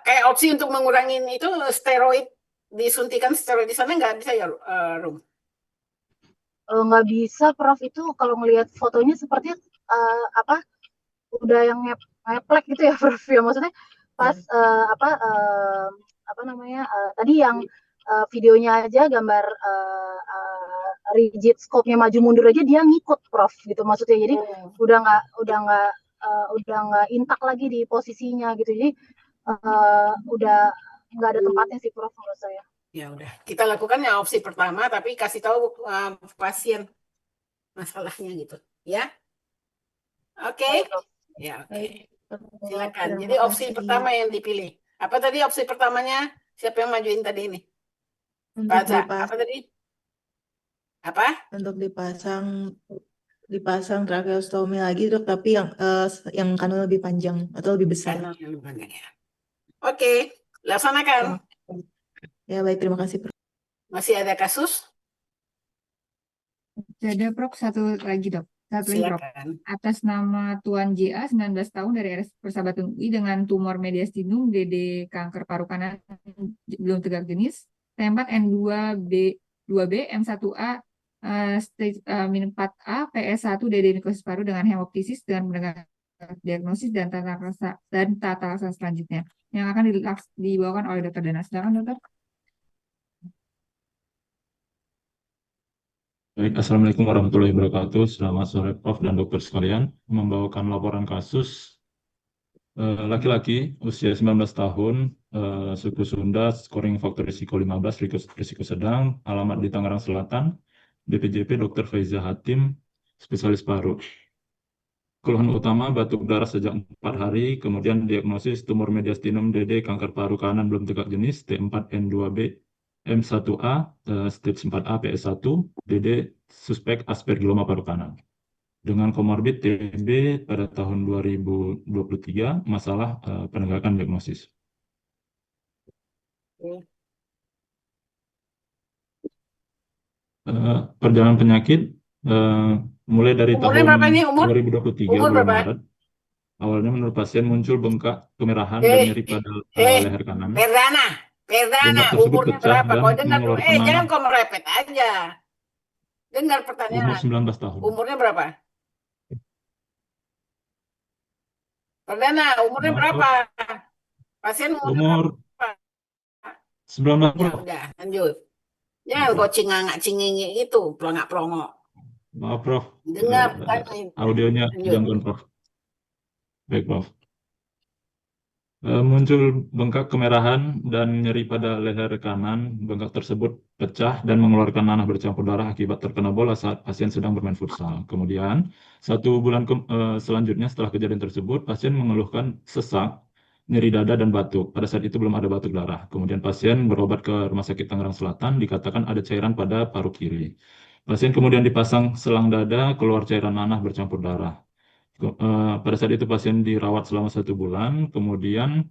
kayak opsi untuk mengurangi itu steroid, disuntikan steroid di sana nggak bisa ya, Rum? Nggak bisa, Prof. Itu kalau ngelihat fotonya sepertinya udah yang ngeplek gitu ya, Prof. Ya maksudnya pas tadi yang videonya aja gambar rigid scope-nya maju mundur aja dia ngikut, Prof. Gitu maksudnya. Jadi udah nggak intak lagi di posisinya gitu. Jadi udah nggak ada tempatnya sih, Prof, menurut saya. Ya udah, kita lakukan yang opsi pertama, tapi kasih tahu pasien masalahnya gitu, ya. Oke. Ya, oke. Silakan. Jadi opsi pertama yang dipilih. Apa tadi opsi pertamanya? Siapa yang majuin tadi ini? Baca. Apa tadi? Apa? Untuk dipasang tracheostomi lagi, Dok, tapi yang kanan lebih panjang atau lebih besar. Kanan yang lebih panjang ya. Oke, laksanakan. Ya, baik, terima kasih, Prof. Masih ada kasus? Ada, Prof, satu lagi, Dok. Satu lagi, Prof. Silakan. Atas nama Tuan JA, 19 tahun dari RS Persahabatan UI dengan tumor mediastinum, DD kanker paru kanan belum tegak jenis, T4 N2B M1A stage -4A PS1 DD nekrosis paru dengan hemoptisis dengan mendengar diagnosis dan tata laksana selanjutnya yang akan dibawakan oleh Dr. Dana. Silakan, Dokter. Baik, Assalamualaikum warahmatullahi wabarakatuh. Selamat sore, Prof. dan dokter sekalian. Membawakan laporan kasus laki-laki usia 19 tahun, suku Sunda, scoring faktor risiko 15, risiko sedang, alamat di Tangerang Selatan, BPJP Dr. Faiza Hatim, spesialis paru. Keluhan utama batuk darah sejak 4 hari, kemudian diagnosis tumor mediastinum DD kanker paru kanan belum tegak jenis, T4 N2B M1A, stage 4A PS1, DD suspek aspergilloma paru kanan. Dengan komorbid TB pada tahun 2023, masalah penegakan diagnosis. Perjalanan penyakit mulai dari Umurnya berapa ini? tahun 2023 Umur bulan berapa? Maret. Awalnya menurut pasien muncul bengkak kemerahan dan nyeri pada leher kanan. Perdana, tersebut umurnya pecah berapa? dan Kau dengar dulu. mengeluarkan Jangan nanah. kau merepet aja. Dengar Umur pertanyaan. 19 tahun. Umurnya berapa? Perdana, umurnya Maaf, berapa? Pasien umur berapa? 19 Ya Prof. udah, lanjut. Jangan kau cingangak-cingingi itu, pelongak-pelongok. Maaf, Prof. Dengar pertanyaan. Audionya Lanjut. gangguan, Prof. Baik, Prof. Muncul bengkak kemerahan dan nyeri pada leher kanan. Bengkak tersebut pecah dan mengeluarkan nanah bercampur darah akibat terkena bola saat pasien sedang bermain futsal. Kemudian, 1 bulan selanjutnya setelah kejadian tersebut, pasien mengeluhkan sesak, nyeri dada, dan batuk. Pada saat itu belum ada batuk darah. Kemudian pasien berobat ke Rumah Sakit Tangerang Selatan, dikatakan ada cairan pada paru kiri. Pasien kemudian dipasang selang dada, keluar cairan nanah bercampur darah. Pada saat itu pasien dirawat selama 1 bulan, kemudian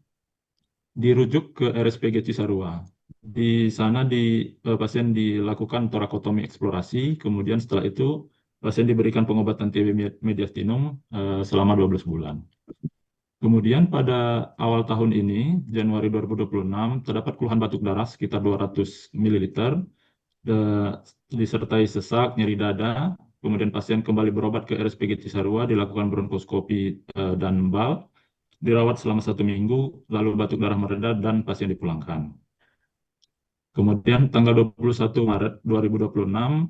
dirujuk ke RSPG Cisarua. Di sana pasien dilakukan torakotomi eksplorasi, kemudian setelah itu pasien diberikan pengobatan TB mediastinum selama 12 bulan. Kemudian pada awal tahun ini, Januari 2026, terdapat keluhan batuk darah sekitar 200 ml, disertai sesak, nyeri dada. Kemudian pasien kembali berobat ke RSPG Cisarua, dilakukan bronkoskopi dan BAL, dirawat selama 1 minggu, lalu batuk darah mereda dan pasien dipulangkan. Kemudian tanggal 21 Maret 2026,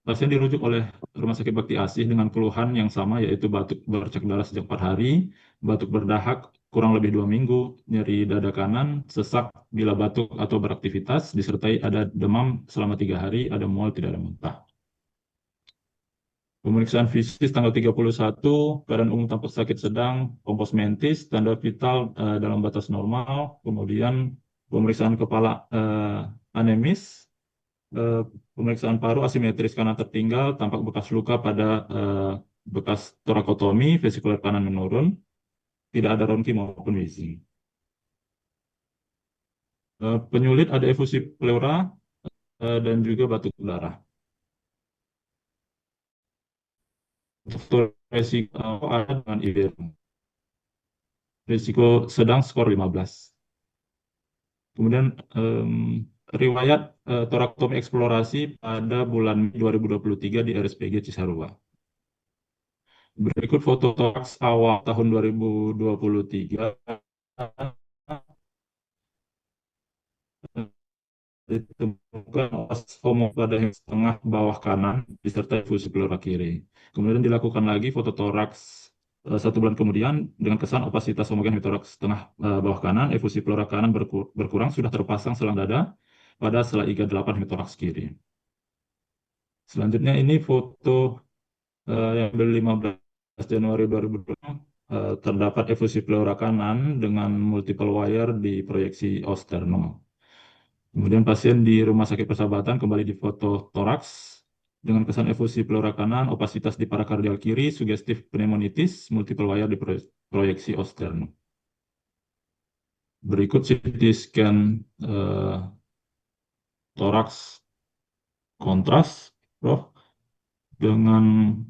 pasien dirujuk oleh Rumah Sakit Bakti Asih dengan keluhan yang sama, yaitu batuk bercak darah sejak 4 hari, batuk berdahak kurang lebih 2 minggu, nyeri dada kanan, sesak bila batuk atau beraktivitas, disertai ada demam selama 3 hari, ada mual, tidak ada muntah. Pemeriksaan fisik tanggal 31, keadaan umum tampak sakit sedang, kompos mentis, tanda vital dalam batas normal, kemudian pemeriksaan kepala anemis, pemeriksaan paru asimetris kanan tertinggal, tampak bekas luka pada bekas torakotomi, vesikuler kanan menurun, tidak ada ronki maupun wheezing. Penyulit ada efusi pleura dan juga batuk darah. Faktor resiko ada dengan IBM. Risiko sedang skor 15. Kemudian riwayat torakotomi eksplorasi pada bulan 2023 di RSPG Cisarua. Berikut foto toraks awal tahun 2023. Ditemukan osteoma pada yang setengah bawah kanan disertai efusi pleura kiri. Kemudian dilakukan lagi foto toraks 1 bulan kemudian dengan kesan opasitas homogen hemotoraks setengah bawah kanan, efusi pleura kanan berkurang, sudah terpasang selang dada pada sela iga 8 hemotoraks kiri. Selanjutnya ini foto yang pada 15 Januari 2020, terdapat efusi pleura kanan dengan multiple wire di proyeksi osternum. Kemudian pasien di Rumah Sakit Persahabatan kembali difoto toraks dengan kesan efusi pleura kanan, opasitas di parakardial kiri, sugestif pneumonitis, multiple wire di proyeksi osternum. Berikut CT scan toraks kontras, Prof, dengan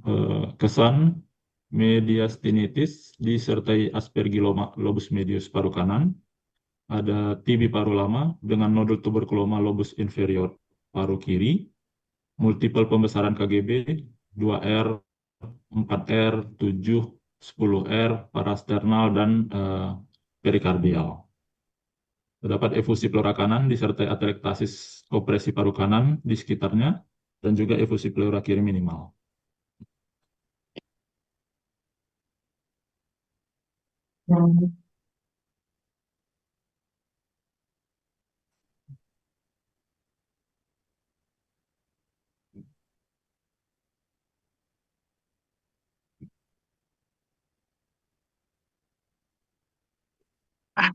kesan mediastinitis disertai aspergilloma lobus medius paru kanan. Ada TB paru lama dengan nodul tuberkuloma lobus inferior paru kiri, multiple pembesaran KGB, 2R, 4R, 7, 10R, parasternal, dan perikardial. Terdapat efusi pleura kanan disertai atelektasis opresi paru kanan di sekitarnya, dan juga efusi pleura kiri minimal.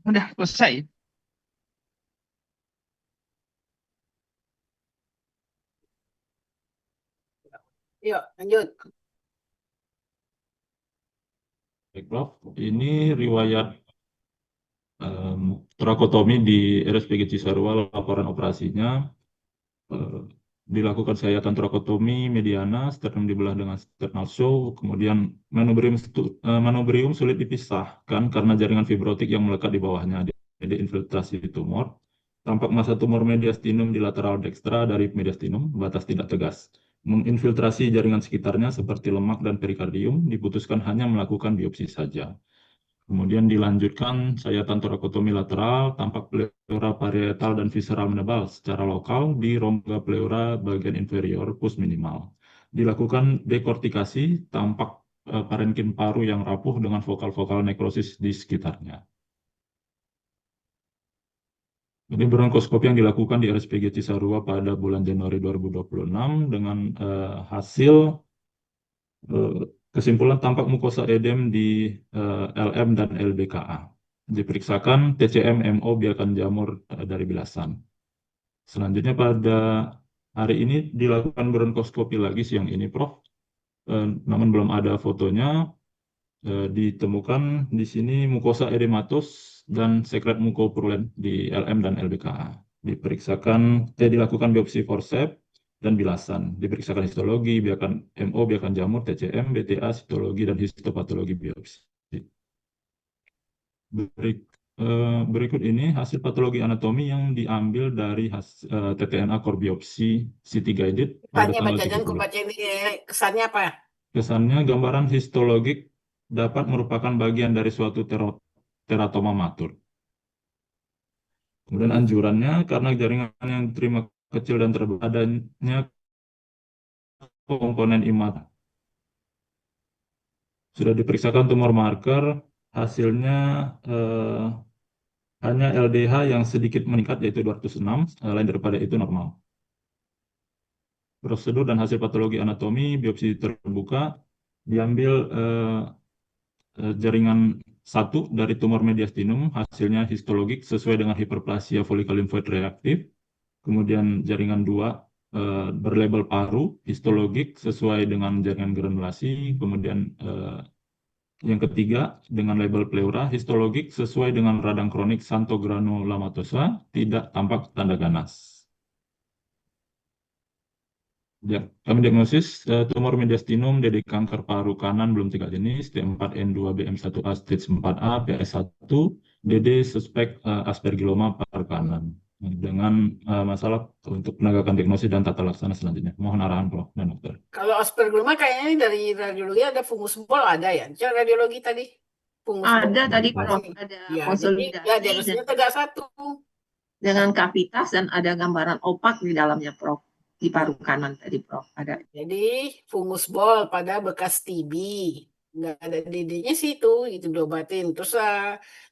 Udah selesai. Yuk, lanjut. Baik, Prof. Ini riwayat torakotomi di RSPG Cisarua, laporan operasinya. Dilakukan sayatan torakotomi mediana, sternum dibelah dengan sternal show, kemudian manubrium sulit dipisahkan karena jaringan fibrotik yang melekat di bawahnya, jadi infiltrasi tumor. Tampak massa tumor mediastinum di lateral dekstra dari mediastinum, batas tidak tegas. Menginfiltrasi jaringan sekitarnya seperti lemak dan perikardium, diputuskan hanya melakukan biopsi saja. Kemudian dilanjutkan sayatan torakotomi lateral, tampak pleura parietal dan visceral menebal secara lokal di rongga pleura bagian inferior pus minimal. Dilakukan dekortikasi, tampak parenkim paru yang rapuh dengan vokal-vokal nekrosis di sekitarnya. Ini bronkoskopi yang dilakukan di RSPG Cisarua pada bulan Januari 2026 dengan hasil kesimpulan tampak mukosa edem di LM dan LBKA. Diperiksakan TCM, MO, biakan jamur dari bilasan. Selanjutnya pada hari ini dilakukan bronkoskopi lagi siang ini, Prof. Namun belum ada fotonya. Ditemukan di sini mukosa edematos dan sekret mukopurulen di LM dan LBKA. Dilakukan biopsi forceps dan bilasan. Diperiksakan histologi, biakan MO, biakan jamur, TCM, BTA, sitologi, dan histopatologi biopsi. Berikut ini hasil patologi anatomi yang diambil dari TTNA core biopsi CT guided pada Kesannya tanggal Pak Jajan, 30. aku baca ini kesannya apa? Kesannya gambaran histologik dapat merupakan bagian dari suatu teratoma matur. Kemudian anjurannya, karena jaringan yang diterima kecil dan adanya komponen imat. Sudah diperiksakan tumor marker, hasilnya hanya LDH yang sedikit meningkat, yaitu 206, lain daripada itu normal. Prosedur dan hasil patologi anatomi, biopsi terbuka, diambil jaringan 1 dari tumor mediastinum, hasilnya histologik sesuai dengan hiperplasia follicle lymphoid reaktif. Kemudian jaringan 2 berlabel paru, histologik sesuai dengan jaringan granulasi. Kemudian yang ketiga dengan label pleura, histologik sesuai dengan radang kronik xanthogranulomatosa, tidak tampak tanda ganas. Kami diagnosis tumor mediastinum, DD kanker paru kanan belum 3 jenis, T4N2 BM1A stage 4A, PS1, DD suspek aspergilloma paru kanan. Dengan masalah untuk penegakan diagnosis dan tata laksana selanjutnya. Mohon arahan Prof dan dokter. Kalau aspergilloma kayaknya dari radiologi ada fungus bol ada ya? Coba radiologi tadi. Fungus bol. Ada tadi Prof, Ya, ada jadi konsolidasi ya diagnosisnya tegak satu. dengan kavitas dan ada gambaran opak di dalamnya Prof. Di paru kanan tadi Prof ada. Jadi fungus bol pada bekas TB. Nggak ada DD-nya sih itu diobatin. Terus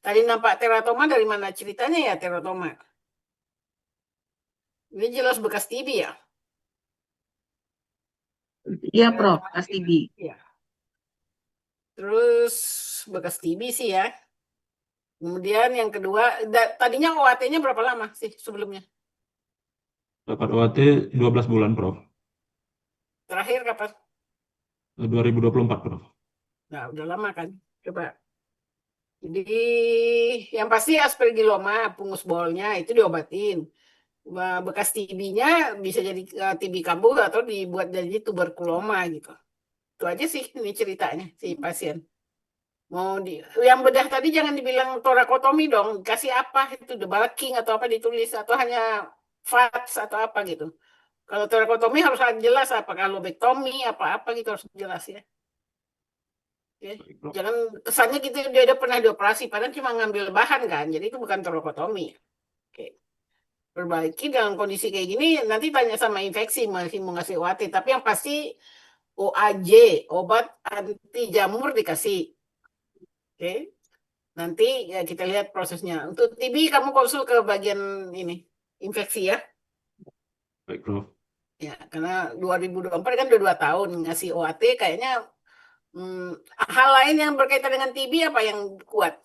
tadi nampak teratoma, dari mana ceritanya ya teratoma? Ini jelas bekas TB ya? Iya Prof, bekas TB. Iya. Terus bekas TB sih ya. Kemudian yang kedua, tadinya OAT-nya berapa lama sih sebelumnya? Dapat OAT 12 bulan Prof. Terakhir kapan? 2024 Prof. Nah, udah lama kan? Coba. Jadi yang pasti aspergilloma, fungus bolnya itu diobatin. Bekas TB-nya bisa jadi TB kambuh atau dibuat jadi tuberkuloma gitu. Itu aja sih ini ceritanya si pasien. Yang bedah tadi jangan dibilang torakotomi dong, kasih apa itu double king atau apa ditulis atau hanya VATS atau apa gitu. Kalau torakotomi harus jelas apakah lobektomi apa-apa gitu harus jelas ya. Oke. Jangan kesannya gitu dia udah pernah dioperasi padahal cuma ngambil bahan kan, jadi itu bukan torakotomi. Oke. Perbaiki dalam kondisi kayak gini nanti tanya sama infeksi masih mau ngasih OAT, tapi yang pasti OAJ, obat anti jamur dikasih. Oke. Nanti ya kita lihat prosesnya. Untuk TB kamu konsul ke bagian ini infeksi ya. Baik Prof. Ya, karena 2024 kan udah 2 tahun ngasih OAT kayaknya hal lain yang berkaitan dengan TB apa yang kuat?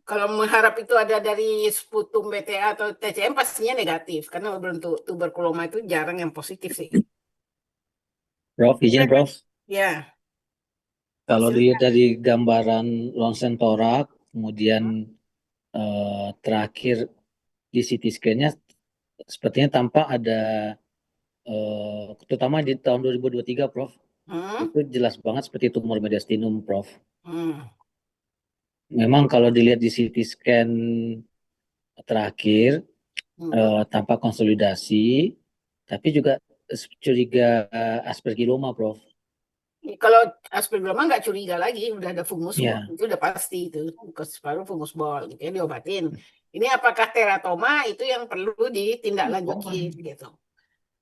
Kalau mengharap itu ada dari sputum BTA atau TCM pastinya negatif karena bentuk tuberkuloma itu jarang yang positif sih. Prof, izin Prof. Ya. Kalau dilihat dari gambaran ronsen torak, kemudian terakhir di CT scan-nya sepertinya tampak ada terutama di tahun 2023 Prof. Itu jelas banget seperti tumor mediastinum Prof. Memang kalau dilihat di CT scan terakhir tampak konsolidasi, tapi juga curiga aspergilloma Prof. Kalau aspergilloma nggak curiga lagi, udah ada fungus Ya. bol, itu udah pasti itu paru fungus bol, gitu ya diobatin. Ini apakah teratoma itu yang perlu ditindaklanjuti gitu.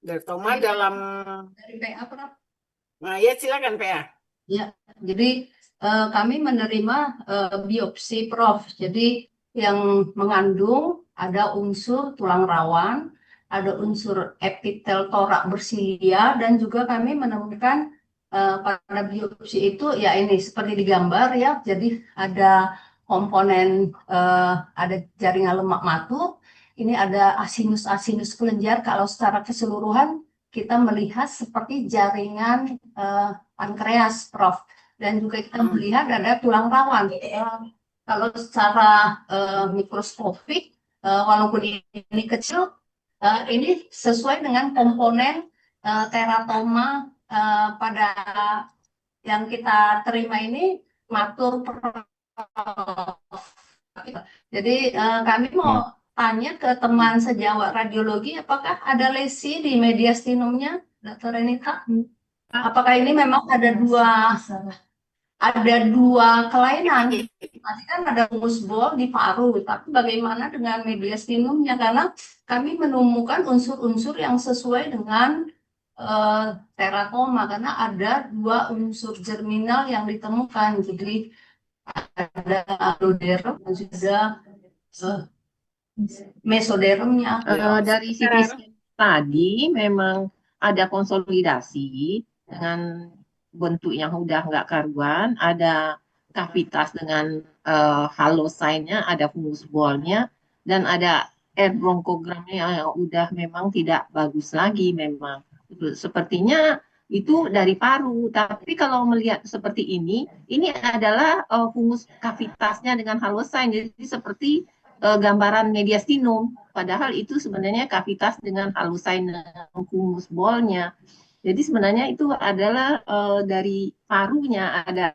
Teratoma dalam Dari PA, Prof. Nah, ya silakan PA. Ya, jadi kami menerima biopsi Prof. Jadi yang mengandung ada unsur tulang rawan, ada unsur epitel torak bersilia, dan juga kami menemukan pada biopsi itu ya ini seperti di gambar ya, jadi ada komponen ada jaringan lemak matu, ini ada asinus kelenjar. Kalau secara keseluruhan kita melihat seperti jaringan pankreas, Prof. Dan juga kita melihat ada tulang rawan. Kalau secara mikroskopik, walaupun ini kecil, ini sesuai dengan komponen teratoma pada yang kita terima ini matur, Prof. Jadi kami mau tanya ke teman sejawat radiologi, apakah ada lesi di mediastinumnya, Dr. Renita? Apakah ini memang ada dua kelainan? Tadi kan ada fungus bol di paru, tapi bagaimana dengan mediastinumnya? Karena kami menemukan unsur-unsur yang sesuai dengan teratoma, karena ada dua unsur germinal yang ditemukan. Jadi ada alloderm dan juga mesodermnya. Dari CT scan tadi memang ada konsolidasi dengan bentuk yang udah nggak karuan, ada kavitas dengan halosign-nya, ada fungus bolnya, dan ada air bronkogramnya yang udah memang tidak bagus lagi memang. Sepertinya itu dari paru, tapi kalau melihat seperti ini adalah fungus kavitasnya dengan halosign, jadi seperti gambaran mediastinum, padahal itu sebenarnya kavitas dengan halosign fungus bolnya. Jadi sebenarnya itu adalah dari parunya ada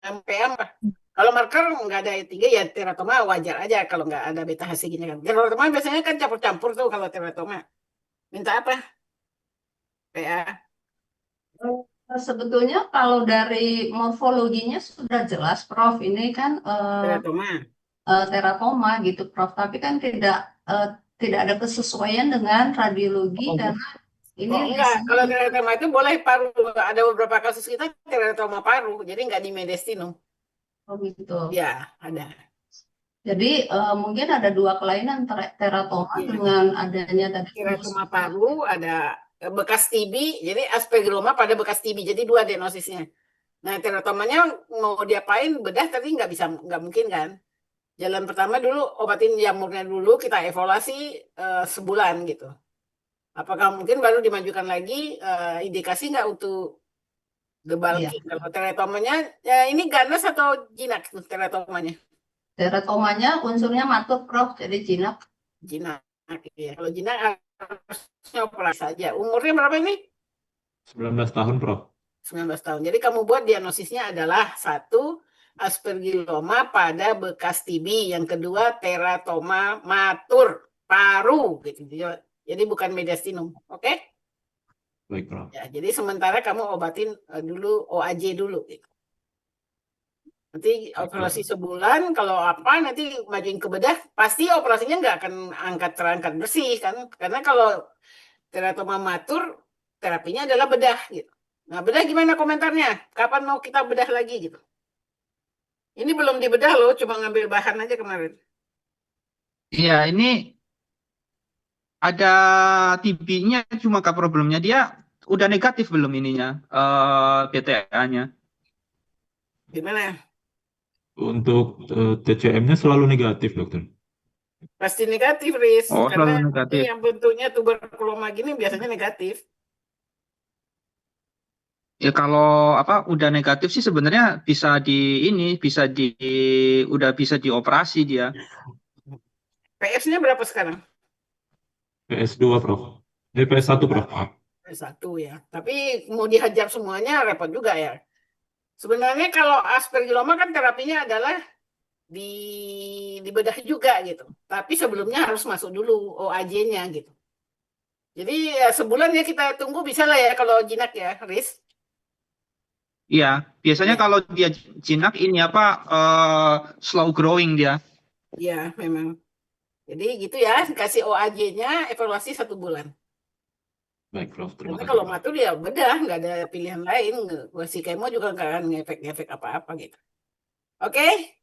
MPM. Kalau marker nggak ada E3 ya teratoma wajar aja kalau nggak ada beta HCG-nya kan. Teratoma biasanya kan campur-campur tuh kalau teratoma. Minta apa? PA. Sebetulnya kalau dari morfologinya sudah jelas, Prof. Ini kan teratoma gitu, Prof. Tapi kan tidak ada kesesuaian dengan radiologi karena ini enggak, kalau teratoma itu boleh paru. Ada beberapa kasus kita teratoma paru, jadi nggak di mediastinum. Oh gitu. Ya, ada. Jadi mungkin ada dua kelainan teratoma dengan adanya tadi teratoma paru, ada bekas TB, jadi aspergilloma pada bekas TB, jadi dua diagnosisnya. Nah, teratomanya mau diapain bedah tapi nggak mungkin kan. Jalan pertama dulu obatin jamurnya dulu, kita evaluasi sebulan gitu. Apakah mungkin baru dimajukan lagi indikasi nggak untuk debulking? Kalau teratomanya ya ini ganas atau jinak teratomanya? Teratomanya unsurnya matur, Prof, jadi jinak. Jinak ya. Kalau jinak harusnya operasi saja. Umurnya berapa ini? 19 tahun, Prof. 19 tahun. Jadi kamu buat diagnosisnya adalah 1 aspergilloma pada bekas TB, yang kedua teratoma matur paru gitu. Jadi bukan mediastinum. Oke? Baik, Prof. Ya, jadi sementara kamu obatin dulu OAJ dulu gitu. Nanti operasi sebulan, kalau apa nanti majuin ke bedah, pasti operasinya nggak akan terangkat bersih kan, karena kalau teratoma matur terapinya adalah bedah gitu. Nah, bedah gimana komentarnya? Kapan mau kita bedah lagi gitu? Ini belum dibedah loh, cuma ngambil bahan aja kemarin. Iya, ini ada TB-nya, cuma problemnya dia udah negatif belum ininya, BTA-nya. Gimana? Untuk TCM-nya selalu negatif, dokter. Pasti negatif, Riz. Oh, Karena selalu negatif. yang bentuknya tuberkuloma gini biasanya negatif. Ya kalau udah negatif sih sebenarnya bisa udah bisa dioperasi dia. PS-nya berapa sekarang? PS2, Prof. PS1, Prof. PS1 ya. Tapi mau dihajar semuanya repot juga ya. Sebenarnya kalau aspergilloma kan terapinya adalah dibedah juga gitu. Tapi sebelumnya harus masuk dulu OAJ-nya gitu. Jadi ya, sebulan ya kita tunggu, bisa lah ya kalau jinak ya, Riz. Iya, biasanya kalau dia jinak ini slow growing dia. Iya, memang. Jadi gitu ya, kasih OAJ-nya evaluasi 1 bulan. Baik, Prof. Terima Karena kasih, kalau Prof. matur ya bedah, nggak ada pilihan lain. Si kemo juga nggak akan ngefek-ngefek apa-apa gitu. Oke,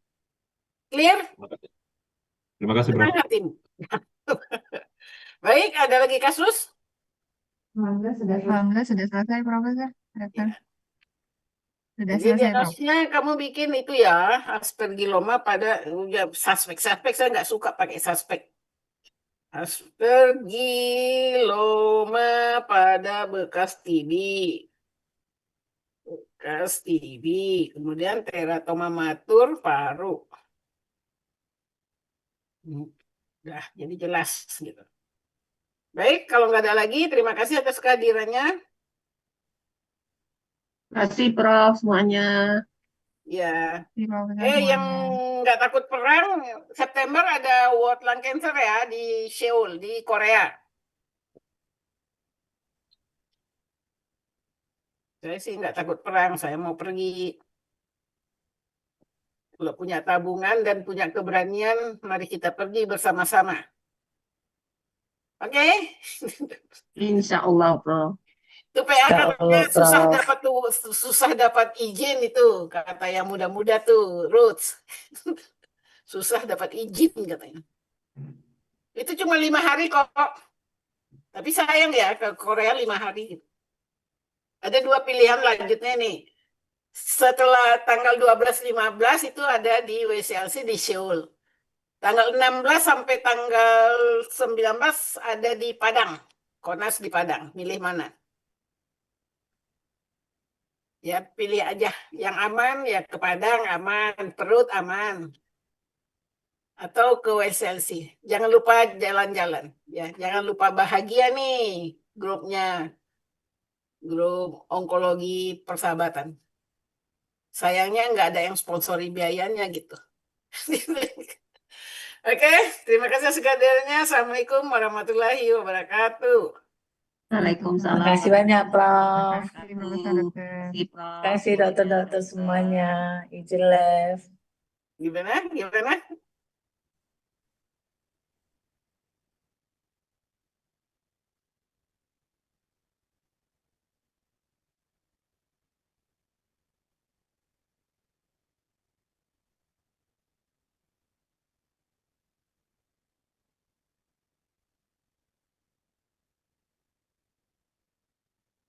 clear? Terima kasih, Prof. Tenang hatimu. Baik, ada lagi kasus? Alhamdulillah sudah selesai, Profesor. Dokter. Sudah Jadi selesai, Prof. diagnosisnya kamu bikin itu ya, aspergilloma pada ya, suspek. Suspek saya nggak suka pakai suspek. Aspergilloma pada bekas TB. Bekas TB. Kemudian teratoma matur paru. Udah, jadi jelas gitu. Baik, kalau nggak ada lagi, terima kasih atas kehadirannya. Terima kasih, Prof. Semuanya. Ya. Terima kasih Yang semuanya. nggak takut perang, September ada World Lung Cancer ya di Seoul, di Korea. Saya sih nggak takut perang, saya mau pergi. Kalau punya tabungan dan punya keberanian, mari kita pergi bersama-sama. Oke? Insya Allah, Prof. Itu PA Insya katanya Allah, Prof. susah dapat izin itu, kata yang muda-muda tuh, Roots. Susah dapat izin katanya. Itu cuma 5 hari kok. Tapi sayang ya ke Korea 5 hari. Ada 2 pilihan lanjutnya nih. Setelah tanggal 12-15 itu ada di WCLC di Seoul. Tanggal 16 sampai tanggal 19 ada di Padang. Konas di Padang. Milih mana? Ya pilih aja. Yang aman ya ke Padang aman. Perut aman. Atau ke WCLC. Jangan lupa jalan-jalan. Ya, jangan lupa bahagia nih grupnya. Grup onkologi persahabatan. Sayangnya nggak ada yang sponsori biayanya gitu. Oke, terima kasih sekaliannya. Assalamualaikum warahmatullahi wabarakatuh. Waalaikumsalam. Terima kasih banyak, Prof. Terima kasih, Dokter. Terima kasih dokter-dokter semuanya. Izin live. Gimana?